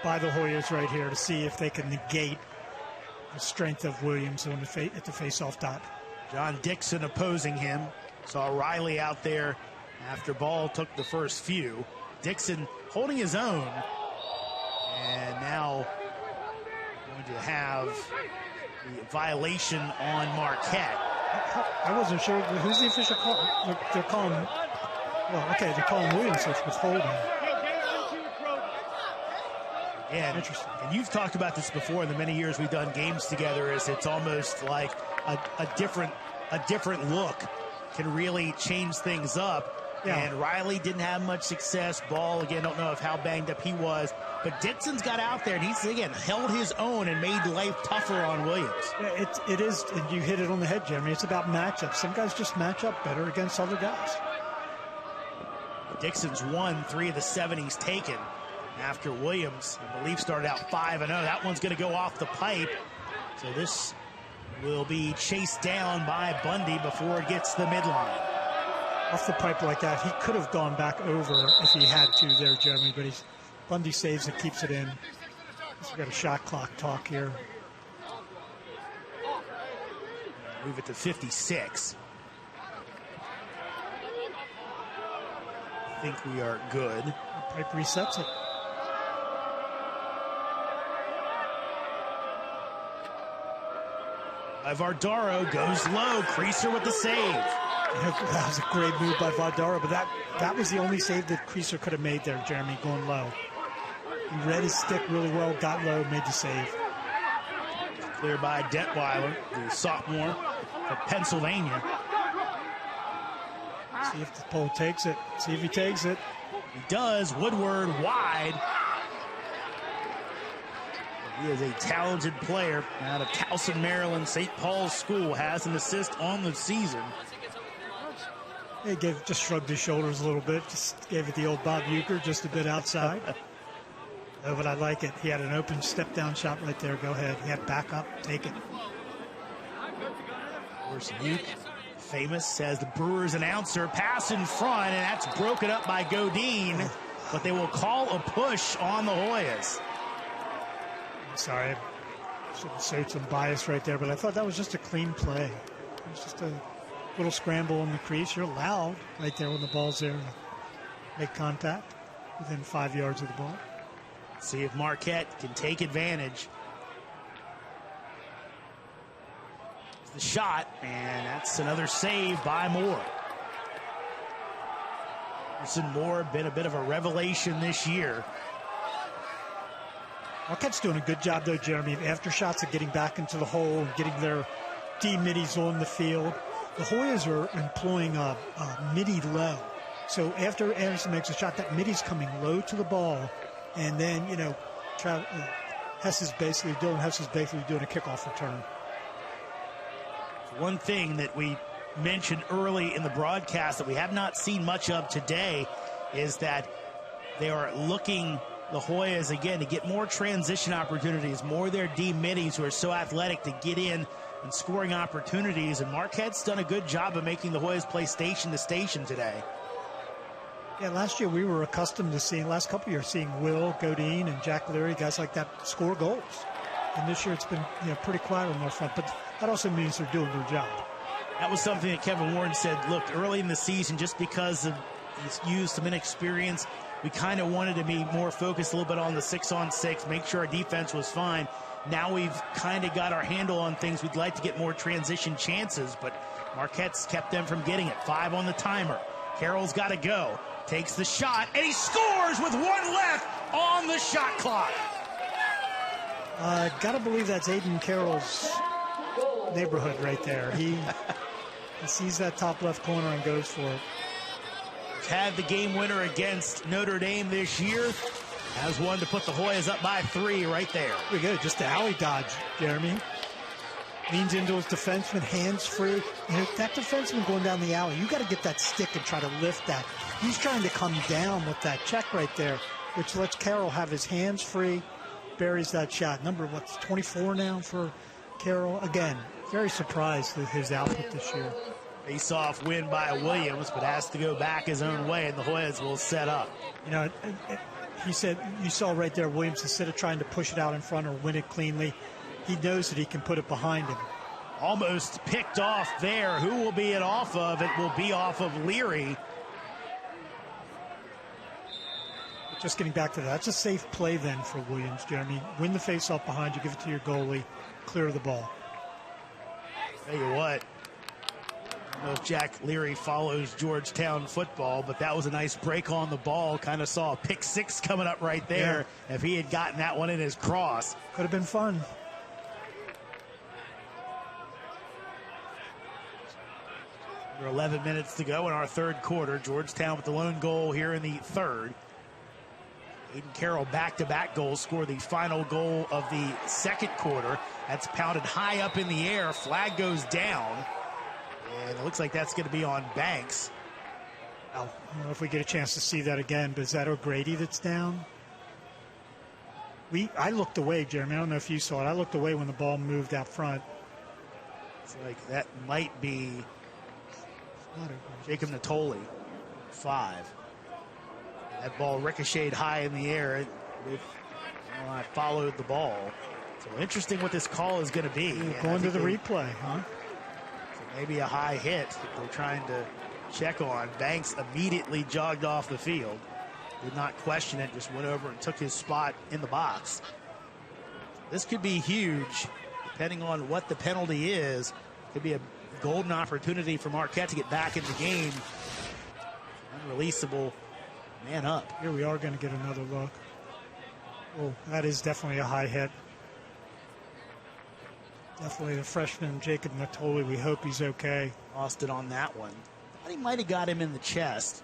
by the Hoyas right here to see if they can negate the strength of Williams at the faceoff dot. John Dixon opposing him. Saw Riley out there after Ball took the first few. Dixon holding his own. And now going to have the violation on Marquette. I wasn't sure. Who's the official call? They're calling. Well, okay, they're calling Williams, which was holding. And, interesting. And you've talked about this before in the many years we've done games together. It's almost like a different look can really change things up. Yeah. And Riley didn't have much success. Ball, again, don't know how banged up he was. But Dixon's got out there, and he's, again, held his own and made life tougher on Williams. Yeah, it is, and you hit it on the head, Jeremy. It's about matchups. Some guys just match up better against other guys. Dixon's won 3 of the 7 he's taken after Williams, I believe, started out 5-0. That one's going to go off the pipe. So this will be chased down by Bundy before it gets the midline. Off the pipe like that, he could have gone back over if he had to there, Jeremy, but Bundy saves it, keeps it in. We've got a shot clock talk here. Move it to 56. I think we are good. The pipe resets it. Vardaro goes low. Creaser with the save. That was a great move by Vardaro, but that was the only save that Creaser could have made there, Jeremy, going low. He read his stick really well, got low, made the save. Clear by Detweiler, the sophomore from Pennsylvania. See if the pole takes it. See if he takes it. He does. Woodward wide. He is a talented player out of Towson, Maryland. St. Paul's School has an assist on the season. He just shrugged his shoulders a little bit. Just gave it the old Bob Euchre, just a bit outside. Oh, but I like it. He had an open step-down shot right there. Go ahead. He had backup. Take it. Of course, Euchre, famous as the Brewers announcer, pass in front, and that's broken up by Godine. But they will call a push on the Hoyas. I'm sorry. I should have showed some bias right there, but I thought that was just a clean play. It was just a little scramble in the crease. You're allowed right there when the ball's there to make contact within 5 yards of the ball. See if Marquette can take advantage. The shot, and that's another save by Moore. Moore been a bit of a revelation this year. Marquette's doing a good job, though, Jeremy, after shots of getting back into the hole and getting their D-middies on the field. The Hoyas are employing a midi low. So after Anderson makes a shot, that midi's coming low to the ball. And then, you know, Hess is basically doing a kickoff return. One thing that we mentioned early in the broadcast that we have not seen much of today is that they are looking, the Hoyas, again, to get more transition opportunities, more of their D-middies who are so athletic to get in and scoring opportunities. And Marquette's done a good job of making the Hoyas play station to station today. Yeah, last year we were accustomed to seeing, last couple of years, seeing Will, Godine, and Jack Leary, guys like that, score goals. And this year it's been, you know, pretty quiet on their front, but that also means they're doing their job. That was something that Kevin Warren said, look, early in the season, just because of he's used some inexperience, we kind of wanted to be more focused a little bit on the 6-on-6, make sure our defense was fine. Now we've kind of got our handle on things. We'd like to get more transition chances, but Marquette's kept them from getting it. 5 on the timer. Carroll's got to go. Takes the shot, and he scores with 1 left on the shot clock. Got to believe that's Aiden Carroll's neighborhood right there. He sees that top left corner and goes for it. Had the game winner against Notre Dame this year. Has one to put the Hoyas up by 3 right there. There we go, just the alley dodge, Jeremy. Leans into his defenseman, hands free. You know, that defenseman going down the alley, you got to get that stick and try to lift that. He's trying to come down with that check right there, which lets Carroll have his hands free, buries that shot. Number, 24 now for Carroll? Again, very surprised with his output this year. Face-off win by Williams, but has to go back his own way, and the Hoyas will set up. You know, he said, you saw right there, Williams, instead of trying to push it out in front or win it cleanly, he knows that he can put it behind him. Almost picked off there. Who will be it off of? It will be off of Leary. Just getting back to that, that's a safe play then for Williams, Jeremy. Win the face-off behind you, give it to your goalie, clear the ball. Tell you what, I don't know if Jack Leary follows Georgetown football, but that was a nice break on the ball. Kind of saw a pick 6 coming up right there. Yeah. If he had gotten that one in his cross. Could have been fun. Under 11 minutes to go in our third quarter. Georgetown with the lone goal here in the third. Aiden Carroll back-to-back goals, scored the final goal of the second quarter. That's pounded high up in the air. Flag goes down. And it looks like that's going to be on Banks. Well, I don't know if we get a chance to see that again, but is that O'Grady that's down? I looked away, Jeremy. I don't know if you saw it. I looked away when the ball moved out front. It's like that might be Jacob Natoli, 5. That ball ricocheted high in the air. I followed the ball. So interesting what this call is going to be. Going to the replay, huh? So maybe a high hit that they're trying to check on. Banks immediately jogged off the field. Did not question it, just went over and took his spot in the box. This could be huge. depending on what the penalty is, could be a golden opportunity for Marquette to get back in the game. Unreleasable, man up. Here we are going to get another look. Oh, that is definitely a high hit. Definitely the freshman, Jacob Natoli. We hope he's okay. Lost it on that one. Thought he might have got him in the chest.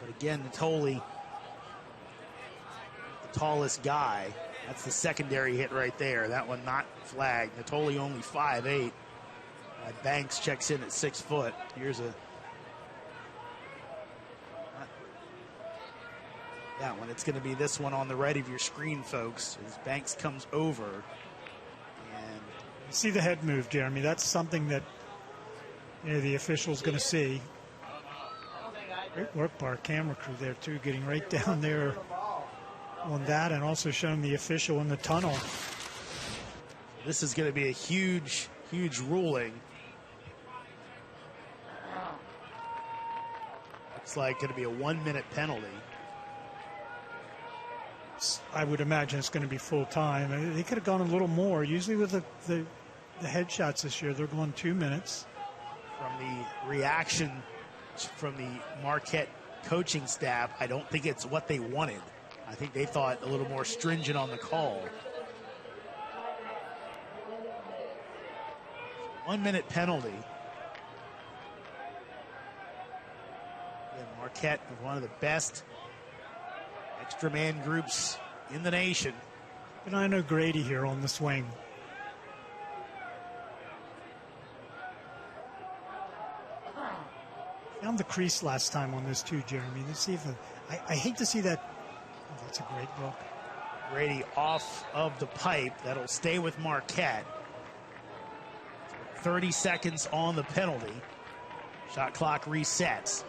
But again, Natoli, the tallest guy. That's the secondary hit right there. That one not flagged. Natoli only 5'8". Banks checks in at 6 foot. Here's a... that one. It's going to be this one on the right of your screen, folks, as Banks comes over. And you see the head move, Jeremy. That's something that the official's going to see. Great work by our camera crew there, too, getting right down there on that and also showing the official in the tunnel. This is going to be a huge, huge ruling. Looks like going to be a 1-minute penalty. I would imagine it's going to be full time. They could have gone a little more. Usually with the headshots this year, they're going 2 minutes. From the reaction from the Marquette coaching staff, I don't think it's what they wanted. I think they thought a little more stringent on the call. 1-minute penalty. And Marquette is one of the best extra man groups in the nation. And I know Grady here on the swing. Found the crease last time on this too, Jeremy. Let's see if I hate to see that. Oh, that's a great look. Grady off of the pipe. That'll stay with Marquette. 30 seconds on the penalty. Shot clock resets.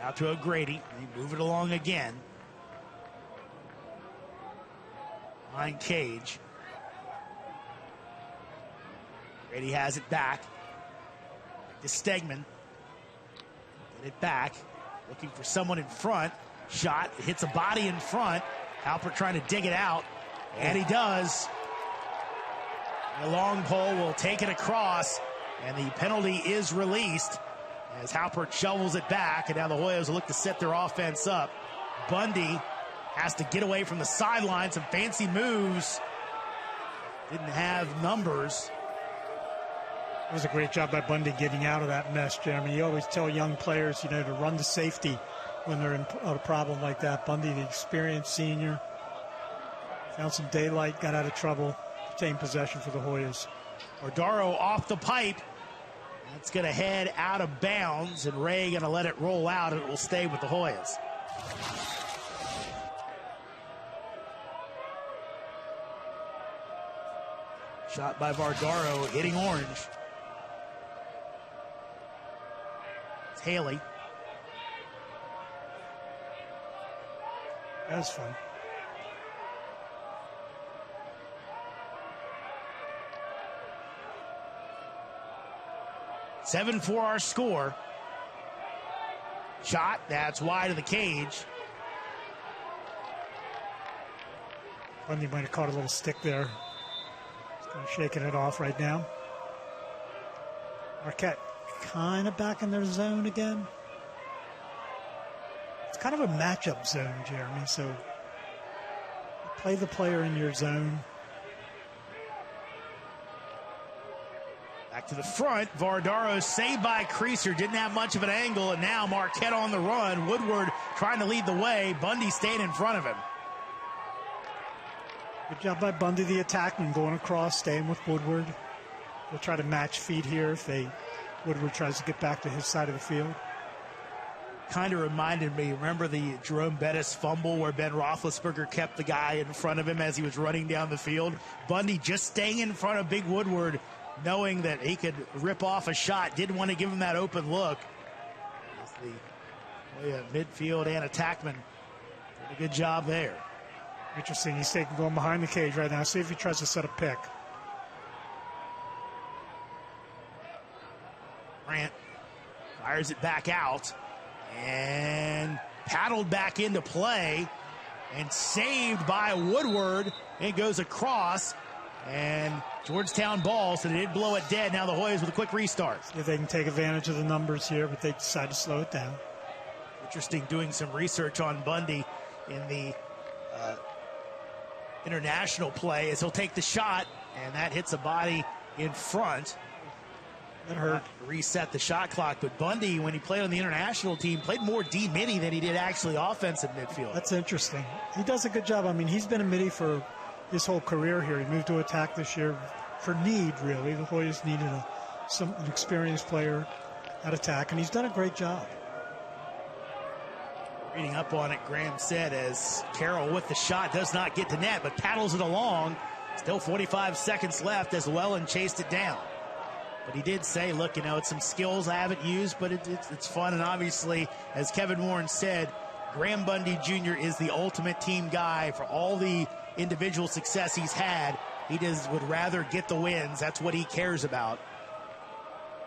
Out to O'Grady. They move it along again. Behind Cage. Grady has it back. To Stegman. Get it back. Looking for someone in front. Shot. It hits a body in front. Halpert trying to dig it out. And he does. The long pole will take it across. And the penalty is released as Halpert shovels it back. And now the Hoyas will look to set their offense up. Bundy has to get away from the sideline. Some fancy moves. Didn't have numbers. It was a great job by Bundy getting out of that mess, Jeremy. You always tell young players, to run to safety when they're in a problem like that. Bundy, the experienced senior, found some daylight, got out of trouble, retained possession for the Hoyas. Ordaro off the pipe. That's going to head out of bounds, and Ray going to let it roll out, and it will stay with the Hoyas. Shot by Vardaro, hitting orange. It's Haley. That was fun. Seven for our score. Shot, that's wide of the cage. Bundy might have caught a little stick there. He's kind of shaking it off right now. Marquette kind of back in their zone again. It's kind of a matchup zone, Jeremy, so play the player in your zone. Back to the front. Vardaro saved by Creaser. Didn't have much of an angle, and now Marquette on the run. Woodward trying to lead the way. Bundy staying in front of him. Good job by Bundy, the attackman, going across, staying with Woodward. We'll try to match feet here if Woodward tries to get back to his side of the field. Kind of reminded me, remember the Jerome Bettis fumble where Ben Roethlisberger kept the guy in front of him as he was running down the field? Bundy just staying in front of Big Woodward, knowing that he could rip off a shot, didn't want to give him that open look. The midfield and attackman did a good job there. Interesting, he's going behind the cage right now. See if he tries to set a pick. Grant fires it back out and paddled back into play. and saved by Woodward. It goes across, and Georgetown ball, so they did blow it dead. Now the Hoyas with a quick restart. If they can take advantage of the numbers here, but they decide to slow it down. Interesting doing some research on Bundy in the international play as he'll take the shot, and that hits a body in front. That hurt. Reset the shot clock, but Bundy, when he played on the international team, played more D-midi than he did actually offensive midfield. That's interesting. He does a good job. I mean, he's been a midi for his whole career here. He moved to attack this year for need, really. The Hoyas needed an experienced player at attack, and he's done a great job. Reading up on it, Graham said, as Carroll with the shot does not get to net, but paddles it along. Still 45 seconds left as Llewellyn chased it down. But he did say, look, you know, it's some skills I haven't used, but it's fun. And obviously, as Kevin Warren said, Graham Bundy Jr. is the ultimate team guy. For all the individual success he's had, he would rather get the wins. That's what he cares about.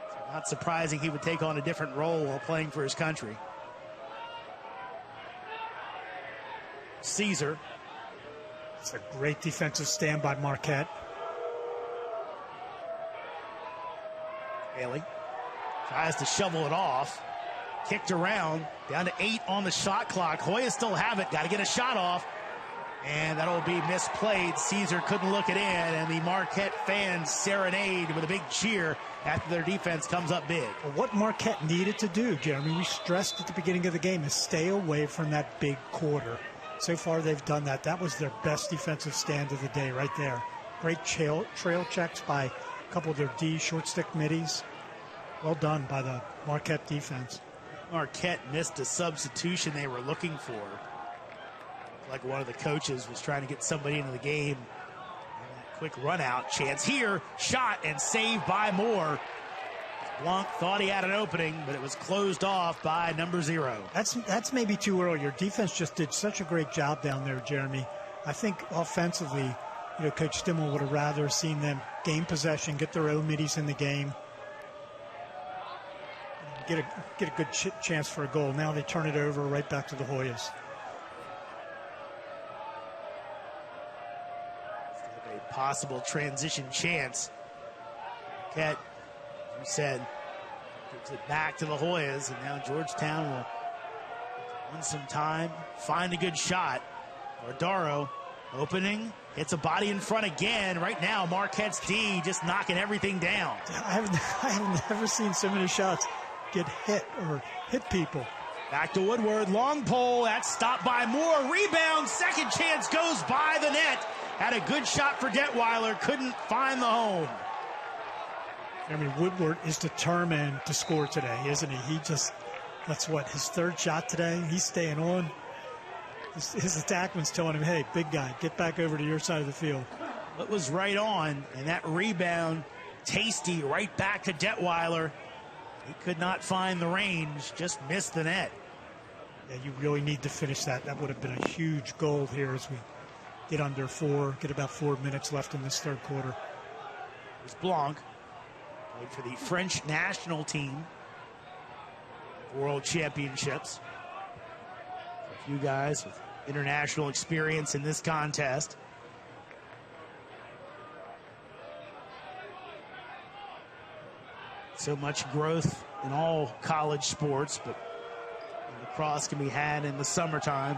So not surprising he would take on a different role while playing for his country. Caesar. It's a great defensive stand by Marquette. Haley tries to shovel it off. Kicked around. Down to 8 on the shot clock. Hoyas still have it. Got to get a shot off. And that'll be misplayed. Caesar couldn't look it in. And the Marquette fans serenade with a big cheer after their defense comes up big. Well, what Marquette needed to do, Jeremy, we stressed at the beginning of the game, is stay away from that big quarter. So far, they've done that. That was their best defensive stand of the day right there. Great trail checks by a couple of their D short stick middies. Well done by the Marquette defense. Marquette missed a substitution they were looking for. Like one of the coaches was trying to get somebody into the game. Quick run out. Chance here. Shot and saved by Moore. Blanc thought he had an opening, but it was closed off by number 0. That's maybe too early. Your defense just did such a great job down there, Jeremy. I think offensively, Coach Stimmel would have rather seen them gain possession, get their own middies in the game, get a good chance for a goal. Now they turn it over right back to the Hoyas. Still a possible transition chance. Marquette, you said, gives it back to the Hoyas, and now Georgetown will win some time, find a good shot. Ardaro opening, hits a body in front again. Right now, Marquette's D just knocking everything down. I have never seen so many shots get hit or hit people. Back to Woodward, long pole, that's stopped by Moore. Rebound, second chance goes by the net. Had a good shot for Detweiler, couldn't find the home. I mean, Woodward is determined to score today, isn't he? That's what, his third shot today? He's staying on. His attackman's telling him, hey, big guy, get back over to your side of the field. It was right on, and that rebound, tasty, right back to Detweiler. He could not find the range, just missed the net. Yeah, you really need to finish that. That would have been a huge goal here as we get under 4, get about 4 minutes left in this third quarter. It's Blanc. Played for the French national team. World Championships. A few guys with international experience in this contest. So much growth in all college sports, but lacrosse can be had in the summertime.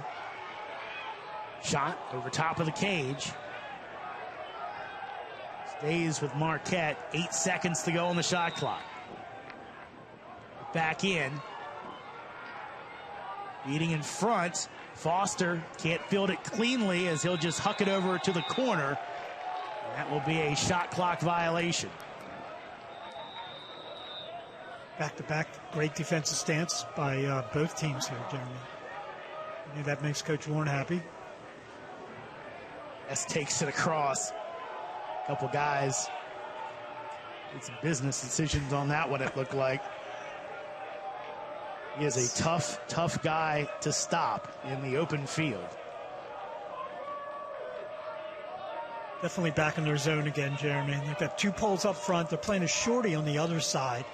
Shot over top of the cage. Stays with Marquette. 8 seconds to go on the shot clock. Back in. Beating in front. Foster can't field it cleanly as he'll just huck it over to the corner. And that will be a shot clock violation. Back-to-back, great defensive stance by both teams here, Jeremy. I think that makes Coach Warren happy. S takes it across. A couple guys made some business decisions on that one, it looked like. He is a tough guy to stop in the open field. Definitely back in their zone again, Jeremy. They've got 2 poles up front. They're playing a shorty on the other side.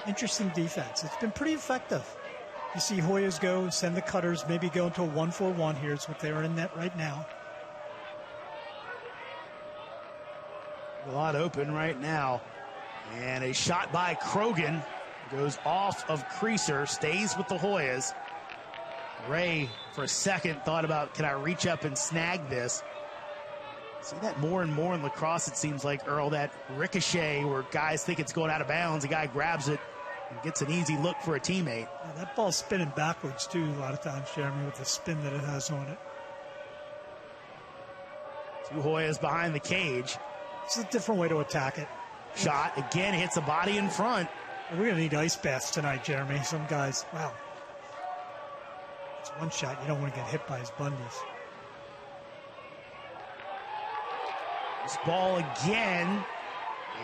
Interesting defense. It's been pretty effective. You see Hoyas go, send the cutters, maybe go into a 1-4-1. Here's what they are in net right now. A lot open right now. And a shot by Krogan goes off of Creaser, stays with the Hoyas. Ray, for a second, thought about, can I reach up and snag this? See that more and more in lacrosse, it seems like, Earl, that ricochet where guys think it's going out of bounds. The guy grabs it and gets an easy look for a teammate. Yeah, that ball's spinning backwards, too, a lot of times, Jeremy, with the spin that it has on it. Two Hoyas behind the cage. It's a different way to attack it. Shot, again, hits a body in front. We're going to need ice baths tonight, Jeremy. Some guys, wow. It's one shot. You don't want to get hit by his bundies. This ball again,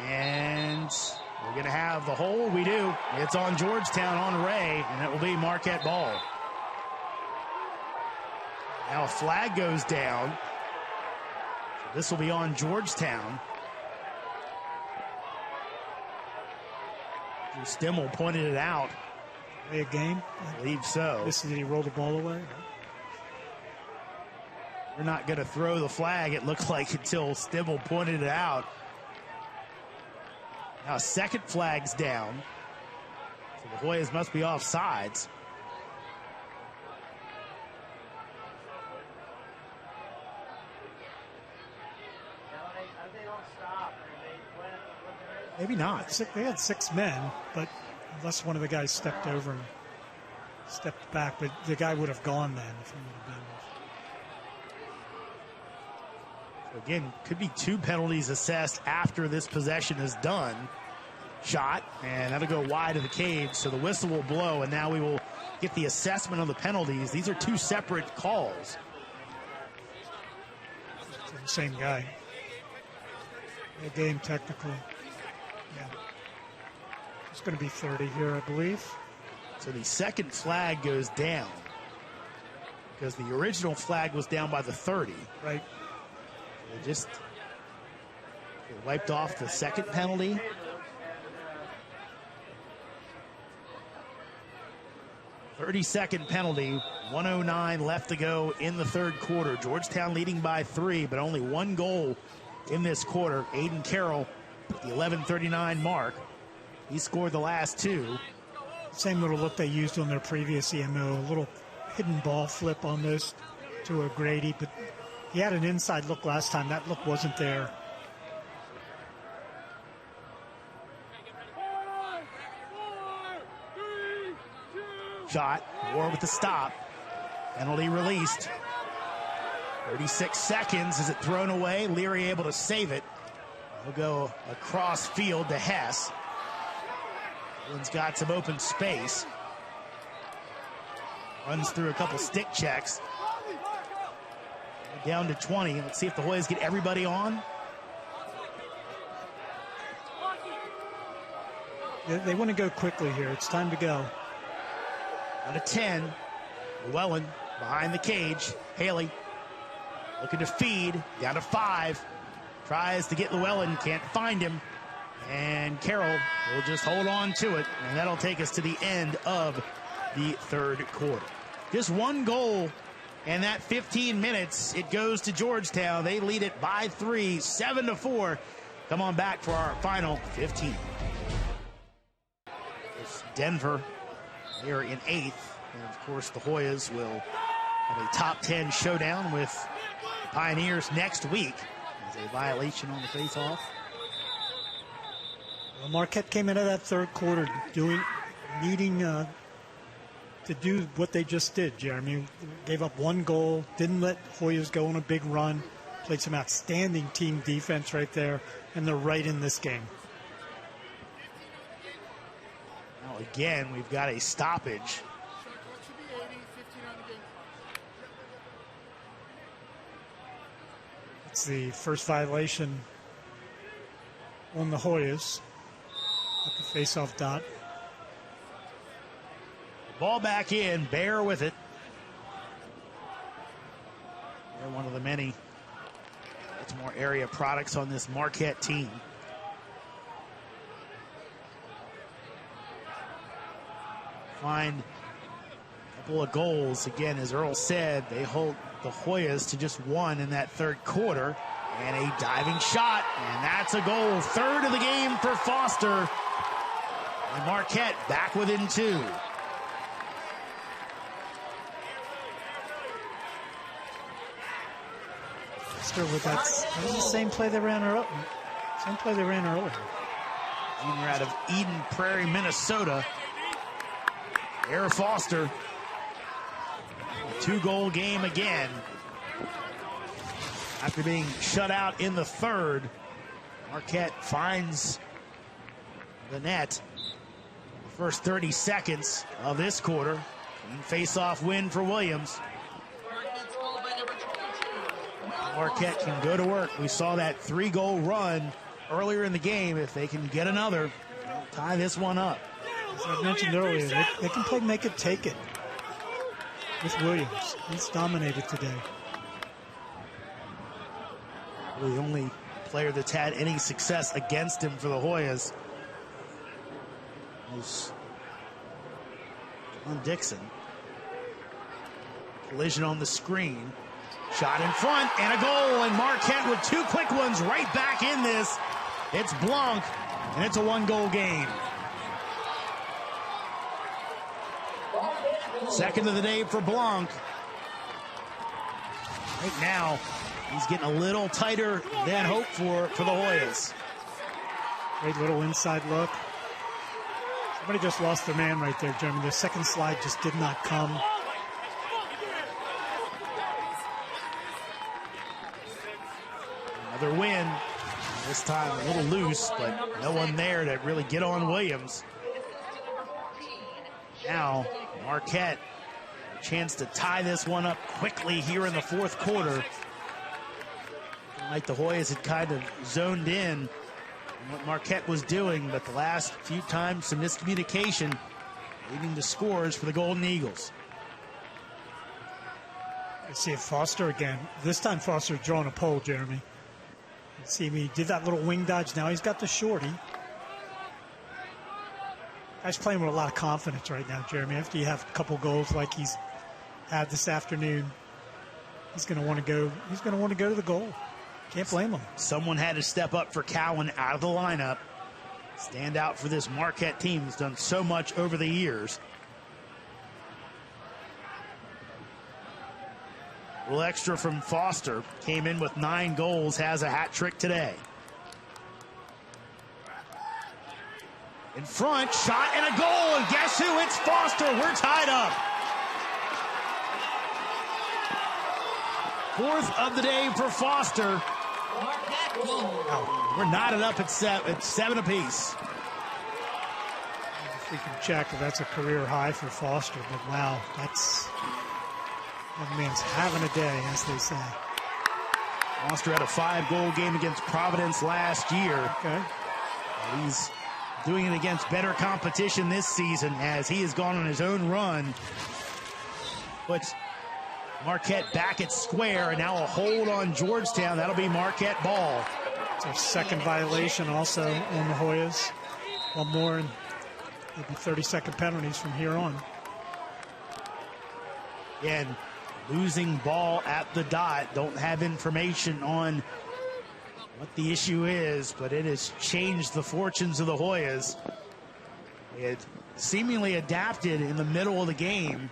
and we're going to have the hole. We do. It's on Georgetown, on Ray, and it will be Marquette ball. Now a flag goes down. So this will be on Georgetown. Stimmel pointed it out. Play a game? I believe so. Did he roll the ball away? We're not going to throw the flag, it looked like, until Stimmel pointed it out. Now a second flag's down. So the Hoyas must be offsides. Maybe not. They had 6 men, but unless one of the guys stepped over and stepped back, but the guy would have gone then if he would have been. Again, could be 2 penalties assessed after this possession is done. Shot, and that'll go wide of the cage, so the whistle will blow, and now we will get the assessment of the penalties. These are 2 separate calls. Same guy. A game technically. Yeah. It's going to be 30 here, I believe. So the second flag goes down because the original flag was down by the 30. Right. They wiped off the second penalty. .30-second penalty, 1:09 left to go in the third quarter. Georgetown leading by 3, but only 1 goal in this quarter. Aiden Carroll, the 11:39 mark. He scored the last 2. Same little look they used on their previous EMO, a little hidden ball flip almost to a Grady, but he had an inside look last time. That look wasn't there. Shot, War with the stop. Penalty released. 36 seconds. Is it thrown away? Leary able to save it. He'll go across field to Hess. One's got some open space. Runs through a couple stick checks. Down to 20. Let's see if the Hoyas get everybody on. They want to go quickly here. It's time to go. Down to 10. Llewellyn behind the cage. Haley looking to feed. Down to 5. Tries to get Llewellyn. Can't find him. And Carroll will just hold on to it. And that'll take us to the end of the third quarter. Just 1 goal. And that 15 minutes, it goes to Georgetown. They lead it by 3, 7-4. Come on back for our final 15. It's Denver. They're in 8th. And, of course, the Hoyas will have a top 10 showdown with the Pioneers next week. There's a violation on the faceoff. Well, Marquette came into that third quarter needing to do what they just did, Jeremy. Gave up 1 goal, didn't let Hoyas go on a big run, played some outstanding team defense right there, and they're right in this game. Now again, we've got a stoppage. It's the first violation on the Hoyas at the faceoff dot. Ball back in, Bear with it. They're one of the many Baltimore area products on this Marquette team. Find couple of goals. Again, as Earl said, they hold the Hoyas to just one in that third quarter. And a diving shot, and that's a goal. Third of the game for Foster. And Marquette back within 2. Foster with that was the same play they ran earlier. Junior out of Eden Prairie, Minnesota. Air Foster. A 2-goal game again. After being shut out in the third, Marquette finds the net. The first 30 seconds of this quarter. Face-off win for Williams. Marquette can go to work. We saw that 3-goal run earlier in the game. If they can get another, tie this one up. As I mentioned earlier, they can play make it, take it with Williams. He's dominated today. The only player that's had any success against him for the Hoyas was John Dixon. Collision on the screen. Shot in front and a goal, and Marquette with 2 quick ones right back in this. It's Blanc, and it's a 1-goal game. Second of the day for Blanc. Right now, he's getting a little tighter than hoped for the Hoyas. Great little inside look. Somebody just lost their man right there, Jeremy. Their second slide just did not come. Another win. This time a little loose, but no one there to really get on Williams. Now, Marquette, a chance to tie this one up quickly here in the fourth quarter. Like the Hoyas had kind of zoned in on what Marquette was doing, but the last few times some miscommunication leading to scores for the Golden Eagles. I see it, Foster again. This time Foster's drawing a pole, Jeremy. You see me, he did that little wing dodge. Now he's got the shorty. Guy's playing with a lot of confidence right now, Jeremy. After you have a couple goals like he's had this afternoon, he's going to want to go. He's going to want to go to the goal. Can't blame him. Someone had to step up for Cowan out of the lineup. Stand out for this Marquette team that's done so much over the years. A little extra from Foster. Came in with 9 goals, has a hat trick today. In front, shot and a goal, and guess who? It's Foster. We're tied up. 4th of the day for Foster. We're knotted up at 7 apiece. If we can check if that's a career high for Foster, but wow, that man's having a day, as they say. Foster had a 5-goal game against Providence last year. Okay. He's doing it against better competition this season as he has gone on his own run. Puts Marquette back at square, and now a hold on Georgetown. That'll be Marquette ball. It's our second violation also on the Hoyas. One more, and there'll be 30-second penalties from here on. Again, losing ball at the dot. Don't have information on what the issue is, but it has changed the fortunes of the Hoyas. It seemingly adapted in the middle of the game.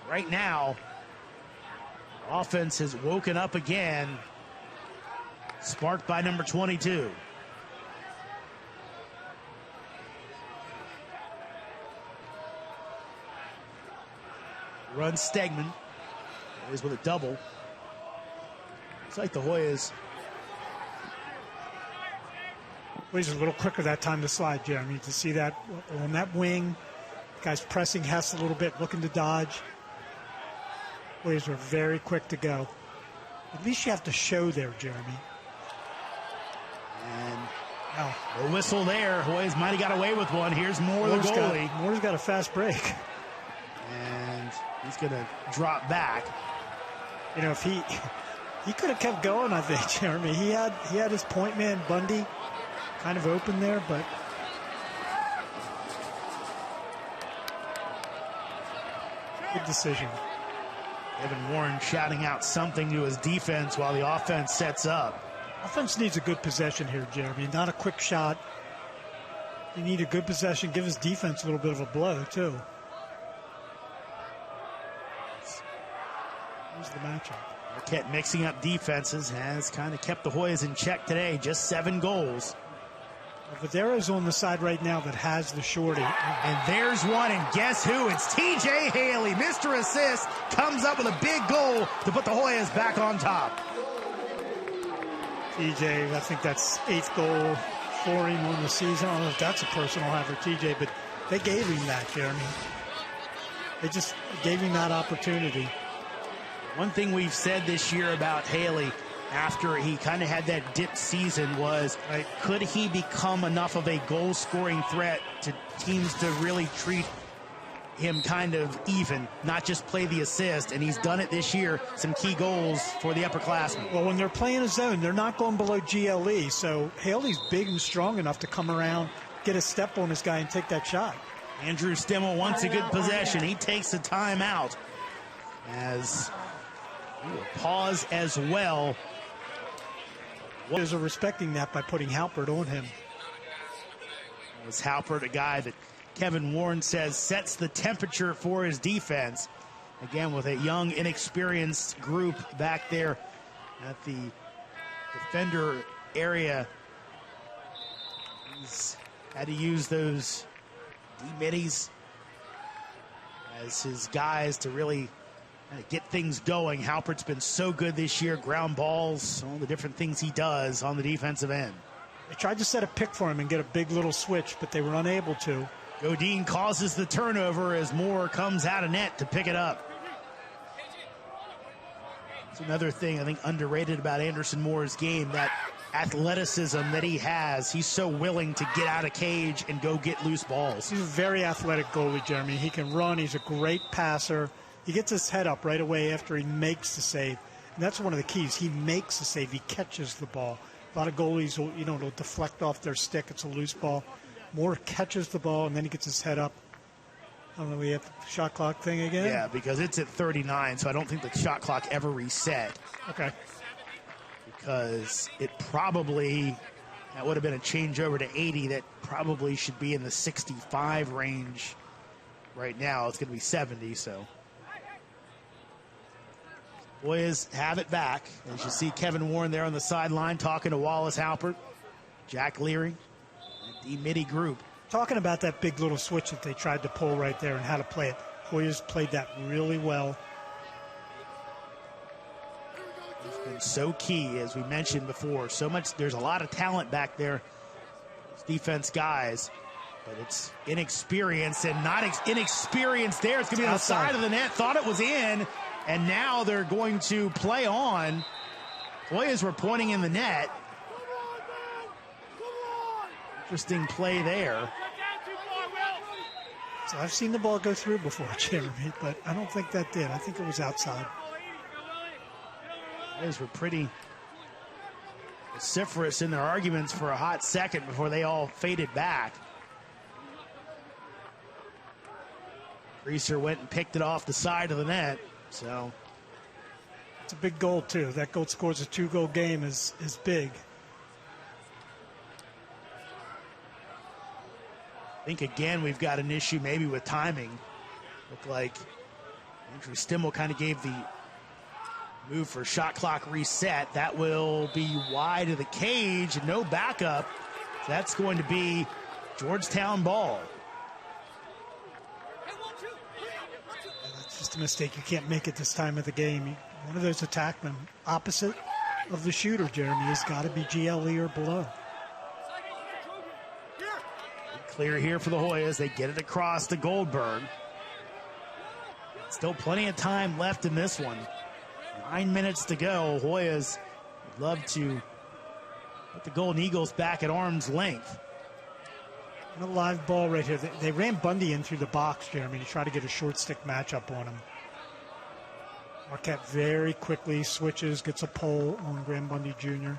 Right now, offense has woken up again, sparked by number 22. Run Stegman. Always with a double. It's like the Hoyas. Hoyas a little quicker that time to slide, Jeremy. To see that on that wing, guy's pressing Hess a little bit, looking to dodge. Hoyas are very quick to go. At least you have to show there, Jeremy. And no whistle there. Hoyas might have got away with one. Here's Moore, the goalie. Moore's got a fast break. And he's going to drop back. You know, if he could have kept going, I think, Jeremy. He had his point man, Bundy, kind of open there, but Good decision. Kevin Warren shouting out something to his defense while the offense sets up. Offense needs a good possession here, Jeremy. Not a quick shot. You need a good possession. Give his defense a little bit of a blow, too. Here's the matchup. Marquette mixing up defenses has kind of kept the Hoyas in check today. Just 7 goals. Vedero's on the side right now that has the shorty. And there's one, and guess who? It's T.J. Haley. Mr. Assist comes up with a big goal to put the Hoyas back on top. TJ, I think that's 8th goal for him on the season. I don't know if that's a personal high for TJ, but they gave him that, Jeremy. They just gave him that opportunity. One thing we've said this year about Haley after he kind of had that dip season was, could he become enough of a goal-scoring threat to teams to really treat him kind of even, not just play the assist? And he's done it this year, some key goals for the upperclassmen. Well, when they're playing a zone, they're not going below GLE, so Haley's big and strong enough to come around, get a step on this guy, and take that shot. Andrew Stimmel wants a good possession. He takes the timeout as we will pause as well. Is respecting that by putting Halpert on him. Was Halpert a guy that Kevin Warren says sets the temperature for his defense? Again, with a young, inexperienced group back there at the defender area. He's had to use those D-middies as his guys to really get things going. Halpert's been so good this year. Ground balls, all the different things he does on the defensive end. They tried to set a pick for him and get a big little switch, but they were unable to. Godin causes the turnover as Moore comes out of net to pick it up. It's another thing I think underrated about Anderson Moore's game, that athleticism that he has. He's so willing to get out of cage and go get loose balls. He's a very athletic goalie, Jeremy. He can run. He's a great passer. He gets his head up right away after he makes the save. And that's one of the keys. He makes the save. He catches the ball. A lot of goalies will, will deflect off their stick. It's a loose ball. Moore catches the ball, and then he gets his head up. I don't know, we have the shot clock thing again? Yeah, because it's at 39, so I don't think the shot clock ever reset. Okay. Because it probably, that would have been a changeover to 80. That probably should be in the 65 range right now. It's going to be 70, so. Hoyas have it back. As you see Kevin Warren there on the sideline talking to Wallace Halpert, Jack Leary, the midi group. Talking about that big little switch that they tried to pull right there and how to play it. Hoyas played that really well. It's been so key, as we mentioned before. So much, there's a lot of talent back there. It's defense guys, but it's inexperience and not inexperience there. It's going to be on the side of the net. Thought it was in. And now they're going to play on. Hoyas were pointing in the net. Interesting play there. So I've seen the ball go through before, Jeremy, but I don't think that did. I think it was outside. Hoyas were pretty vociferous in their arguments for a hot second before they all faded back. Reeser went and picked it off the side of the net. So it's a big goal, too. That goal scores a 2-goal game is big. I think, again, we've got an issue maybe with timing. Looked like Andrew Stimmel kind of gave the move for shot clock reset. That will be wide of the cage. No backup. So that's going to be Georgetown ball. Just a mistake. You can't make it this time of the game. One of those attackmen, opposite of the shooter, Jeremy, has got to be GLE or below. Clear here for the Hoyas. They get it across to Goldberg. Still plenty of time left in this one. 9 minutes to go. Hoyas would love to put the Golden Eagles back at arm's length. And a live ball right here. They ran Bundy in through the box, Jeremy, to try to get a short stick matchup on him. Marquette very quickly switches, gets a pole on Graham Bundy Jr.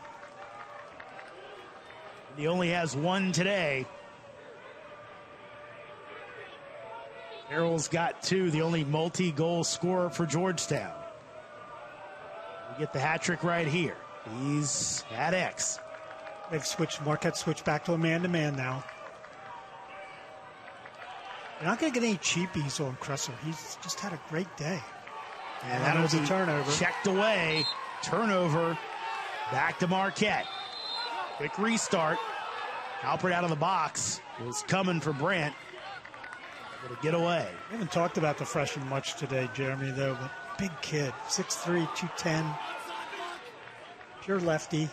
He only has one today. Earl's got 2, the only multi-goal scorer for Georgetown. We get the hat trick right here. He's at X. They've Marquette switched back to a man-to-man now. You're not going to get any cheapies on Cresser. He's just had a great day. And that was a turnover. Checked away. Turnover. Back to Marquette. Quick restart. Halpert out of the box. It was coming for Brent. Able to get away. We haven't talked about the freshman much today, Jeremy, though, but big kid. 6'3", 210. Pure lefty.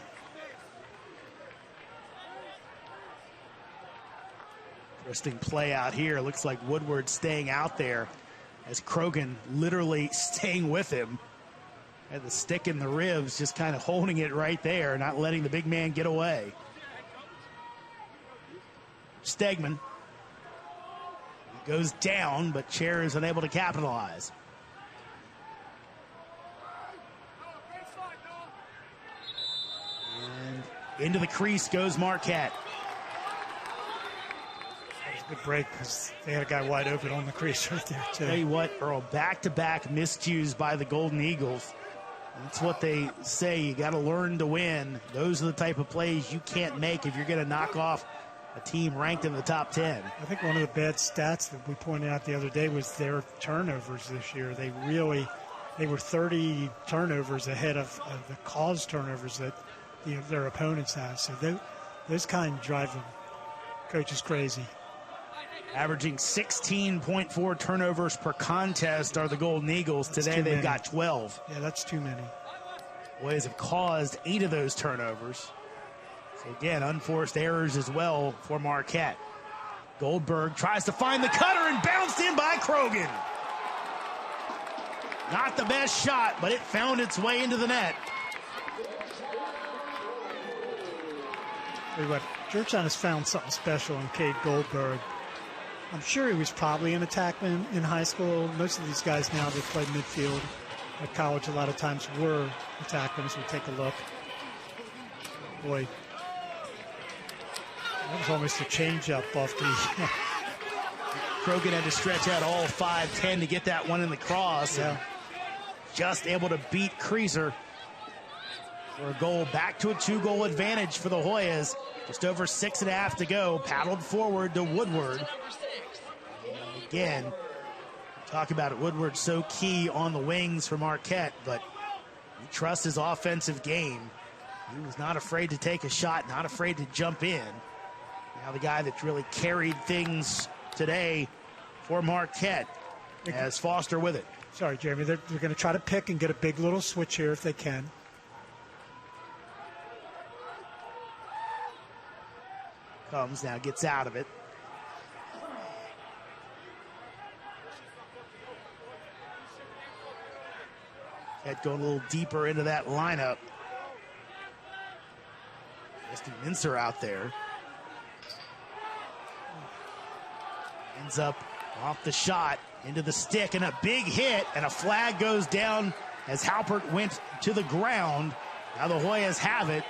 Interesting play out here. Looks like Woodward staying out there as Krogan literally staying with him. Had the stick in the ribs, just kind of holding it right there, not letting the big man get away. Stegman goes down, but Chair is unable to capitalize. And into the crease goes Marquette. Good break because they had a guy wide open on the crease right there, too. Tell you what, Earl, back-to-back miscues by the Golden Eagles. That's what they say. You got to learn to win. Those are the type of plays you can't make if you're going to knock off a team ranked in the top 10. I think one of the bad stats that we pointed out the other day was their turnovers this year. They were 30 turnovers ahead of the caused turnovers that their opponents have. So those kind of drive them coaches crazy. Averaging 16.4 turnovers per contest are the Golden Eagles. Today they've got 12. Yeah, that's too many. Boys have caused 8 of those turnovers. So again, unforced errors as well for Marquette. Goldberg tries to find the cutter and bounced in by Krogan. Not the best shot, but it found its way into the net. Tell you what, Georgetown has found something special in Cade Goldberg. I'm sure he was probably an attackman in high school. Most of these guys now that play midfield at college a lot of times were attackmen, so we'll take a look. Boy, that was almost a change-up off the... Krogan had to stretch out all 5'10" to get that one in the cross. Yeah. Just able to beat Creaser for a goal. Back to a 2-goal advantage for the Hoyas. Just over 6.5 to go. Paddled forward to Woodward. Again, talk about it. Woodward so key on the wings for Marquette, but he trusts his offensive game. He was not afraid to take a shot, not afraid to jump in. Now the guy that's really carried things today for Marquette has Foster with it. Sorry, Jeremy. They're going to try to pick and get a big little switch here if they can. Comes now, gets out of it. Going a little deeper into that lineup. Justin Mincer out there. Ends up off the shot, into the stick, and a big hit, and a flag goes down as Halpert went to the ground. Now the Hoyas have it.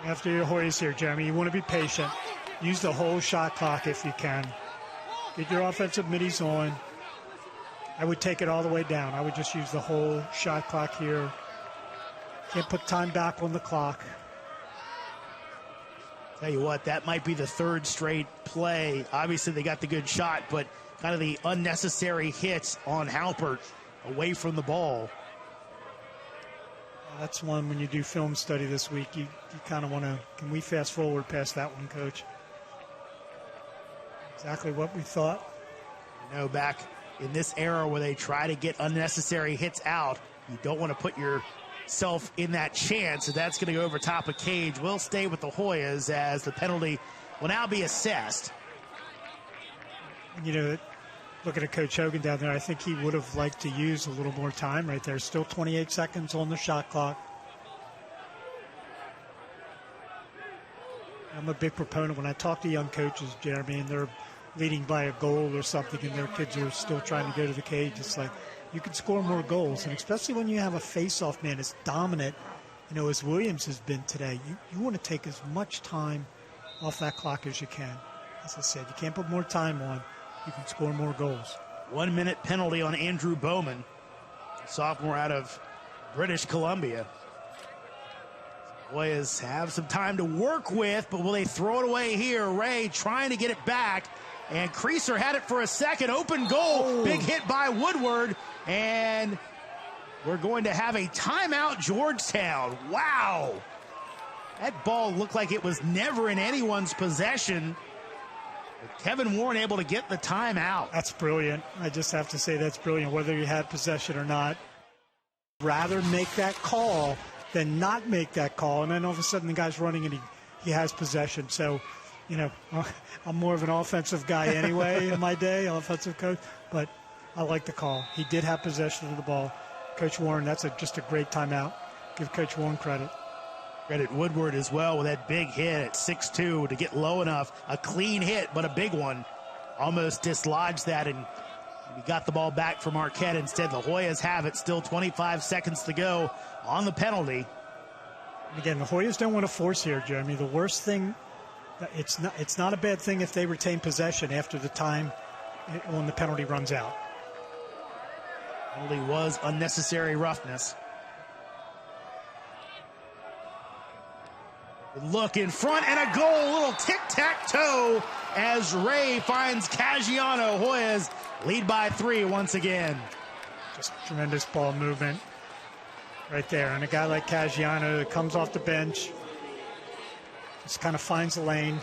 After your Hoyas here, Jeremy, you want to be patient. Use the whole shot clock if you can. Get your offensive middies on. I would take it all the way down. I would just use the whole shot clock here. Can't put time back on the clock. Tell you what, that might be the 3rd straight play. Obviously, they got the good shot, but kind of the unnecessary hits on Halpert away from the ball. That's one when you do film study this week, you kind of want to, can we fast forward past that one, Coach? Exactly what we thought. You know, back in this era where they try to get unnecessary hits out, you don't want to put yourself in that chance. So that's going to go over top of Cage. We'll stay with the Hoyas as the penalty will now be assessed. You know, looking at Coach Hogan down there, I think he would have liked to use a little more time right there. Still 28 seconds on the shot clock. I'm a big proponent when I talk to young coaches, Jeremy, and they're leading by a goal or something and their kids are still trying to go to the cage. It's like you can score more goals, and especially when you have a face-off man as dominant, you know, as Williams has been today, you want to take as much time off that clock as you can. As I said, you can't put more time on. You can score more goals. 1-minute penalty on Andrew Bowman, sophomore out of British Columbia. Hoyas have some time to work with, but will they throw it away here? Ray trying to get it back, and Creaser had it for a second. Open goal. Oh. Big hit by Woodward, and we're going to have a timeout, Georgetown. Wow. That ball looked like it was never in anyone's possession. But Kevin Warren able to get the timeout. That's brilliant. I just have to say that's brilliant, whether you had possession or not. Rather make that call than not make that call, and then all of a sudden the guy's running and he has possession. So, you know, I'm more of an offensive guy anyway in my day, offensive coach, but I like the call. He did have possession of the ball. Coach Warren, that's just a great timeout. Give Coach Warren credit. Credit Woodward as well with that big hit at 6'2" to get low enough. A clean hit, but a big one. Almost dislodged that, and we got the ball back for Marquette. Instead, the Hoyas have it. Still 25 seconds to go on the penalty. Again, the Hoyas don't want to force here, Jeremy. The worst thing, it's not a bad thing if they retain possession after the time when the penalty runs out. Penalty was unnecessary roughness. Look in front and a goal. A little tic-tac-toe as Ray finds Caggiano. Hoyas lead by 3 once again. Just tremendous ball movement right there. And a guy like Caggiano that comes off the bench just kind of finds a lane.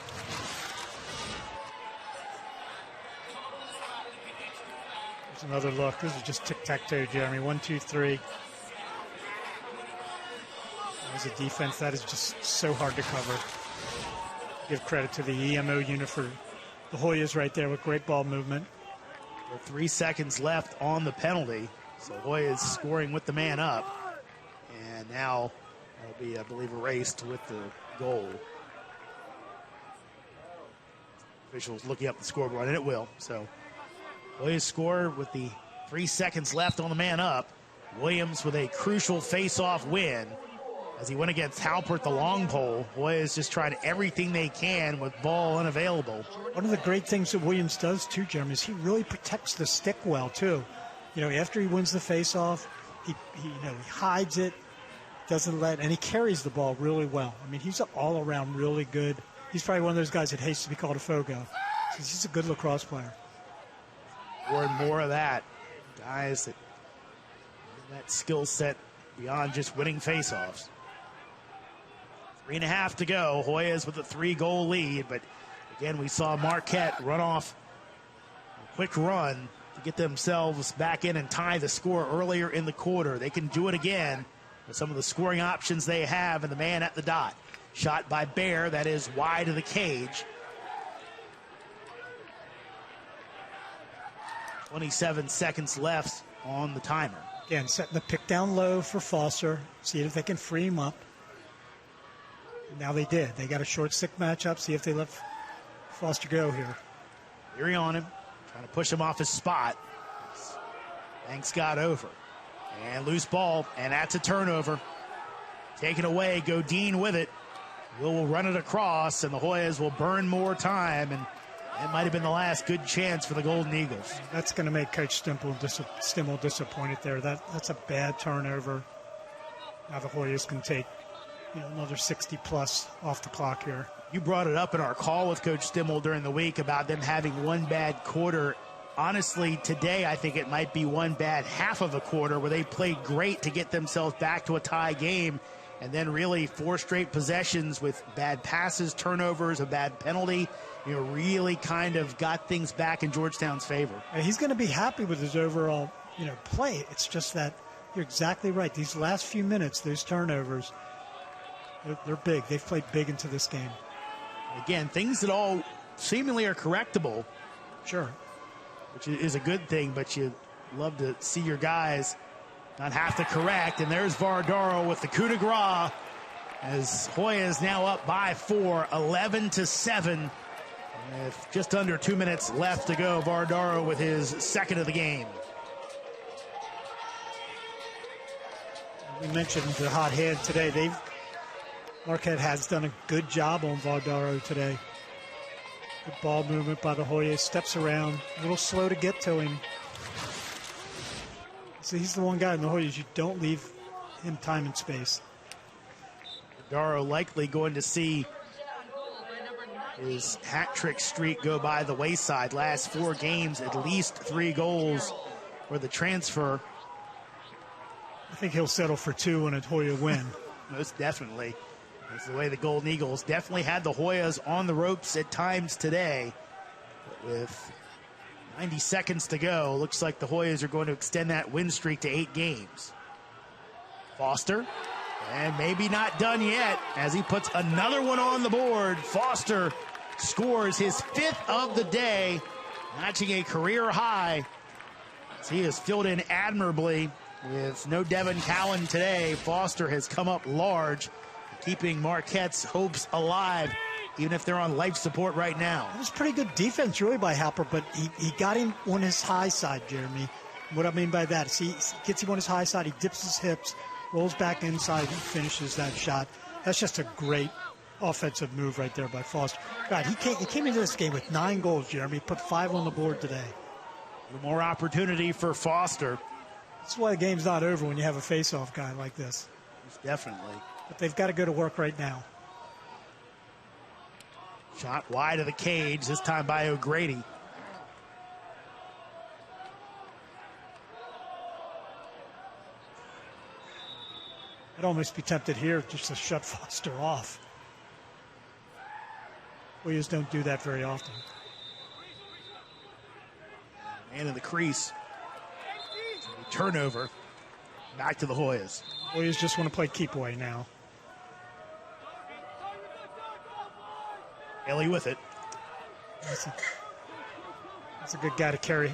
There's another look. This is just tic-tac-toe, Jeremy. 1, 2, 3. As a defense, that is just so hard to cover. Give credit to the EMO unit for the Hoyas right there with great ball movement. With 3 seconds left on the penalty, so Hoyas scoring with the man up. And now that'll be, I believe, erased with the goal. Officials looking up the scoreboard, and it will. So Hoyas score with the 3 seconds left on the man up. Williams with a crucial face-off win. As he went against Halpert, the long pole, Hoyas just tried everything they can with ball unavailable. One of the great things that Williams does, too, Jeremy, is he really protects the stick well, too. You know, after he wins the face-off, he hides it, doesn't let, and he carries the ball really well. I mean, he's all around really good. He's probably one of those guys that hates to be called a Fogo. He's a good lacrosse player. More and more of that. Guys that skill set beyond just winning face-offs. 3.5 to go. Hoyas with a 3-goal lead, but again, we saw Marquette run off a quick run to get themselves back in and tie the score earlier in the quarter. They can do it again with some of the scoring options they have, and the man at the dot. Shot by Bear, that is wide of the cage. 27 seconds left on the timer. Again, setting the pick down low for Foster, see if they can free him up. Now they did. They got a short stick matchup. See if they let Foster go here. Leary on him, trying to push him off his spot. Banks got over. And loose ball, and that's a turnover. Taken away, Godin with it. Will run it across, and the Hoyas will burn more time, and that might have been the last good chance for the Golden Eagles. That's going to make Coach Stimmel disappointed there. That's a bad turnover. Now the Hoyas can take another 60-plus off the clock here. You brought it up in our call with Coach Stimmel during the week about them having one bad quarter. Honestly, today I think it might be one bad half of a quarter where they played great to get themselves back to a tie game, and then really 4 straight possessions with bad passes, turnovers, a bad penalty. Really kind of got things back in Georgetown's favor. And he's going to be happy with his overall, play. It's just that you're exactly right. These last few minutes, those turnovers, they're big. They've played big into this game. Again, things that all seemingly are correctable. Sure. Which is a good thing, but you love to see your guys not have to correct. And there's Vardaro with the coup de grace as Hoyas now up by 4, 11-7. With just under 2 minutes left to go. Vardaro with his second of the game. We mentioned the hot hand today. Marquette has done a good job on Vardaro today. Good ball movement by the Hoyas. Steps around. A little slow to get to him. So he's the one guy in the Hoyas you don't leave him time and space. Darrow likely going to see his hat trick streak go by the wayside. Last 4 games, at least 3 goals for the transfer. I think he'll settle for 2 and a Hoya win. Most definitely. That's the way the Golden Eagles definitely had the Hoyas on the ropes at times today. But with 90 seconds to go, looks like the Hoyas are going to extend that win streak to 8 games. Foster, and maybe not done yet as he puts another one on the board. Foster scores his 5th of the day, matching a career high. As he has filled in admirably with no Devin Cowan today. Foster has come up large, keeping Marquette's hopes alive, even if they're on life support right now. It was pretty good defense, really, by Halper, but he got him on his high side, Jeremy. What I mean by that is he gets him on his high side, he dips his hips, rolls back inside, and finishes that shot. That's just a great offensive move right there by Foster. God, he came into this game with 9 goals, Jeremy. He put 5 on the board today. More opportunity for Foster. That's why the game's not over when you have a face-off guy like this. Definitely. But they've got to go to work right now. Shot wide of the cage, this time by O'Grady. I'd almost be tempted here just to shut Foster off. Hoyas don't do that very often. Man in the crease. Turnover. Back to the Hoyas. Hoyas just want to play keep away now. Haley with it. That's a good guy to carry.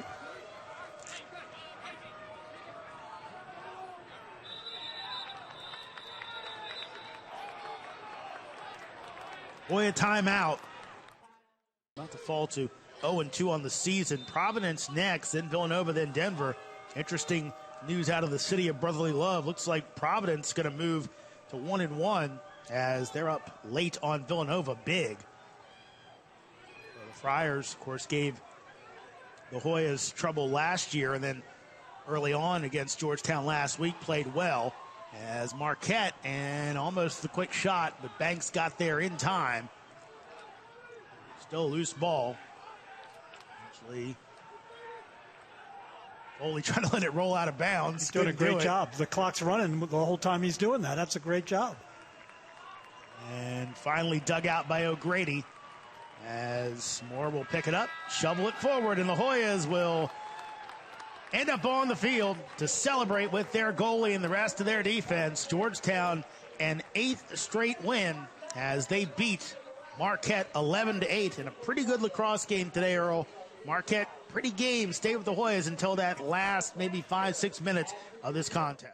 Hoya timeout. About to fall to 0-2 on the season. Providence next, then Villanova, then Denver. Interesting news out of the city of brotherly love. Looks like Providence going to move to 1-1 as they're up late on Villanova big. The Friars, of course, gave the Hoyas trouble last year, and then early on against Georgetown last week played well as Marquette, and almost the quick shot, but Banks got there in time. Still a loose ball. Actually, Foley trying to let it roll out of bounds. He's doing a great job. The clock's running the whole time he's doing that. That's a great job. And finally dug out by O'Grady as Moore will pick it up, shovel it forward, and the Hoyas will end up on the field to celebrate with their goalie and the rest of their defense. Georgetown, an 8th straight win as they beat Marquette 11-8 in a pretty good lacrosse game today, Earl. Marquette, pretty game, stay with the Hoyas until that last maybe 5-6 minutes of this contest.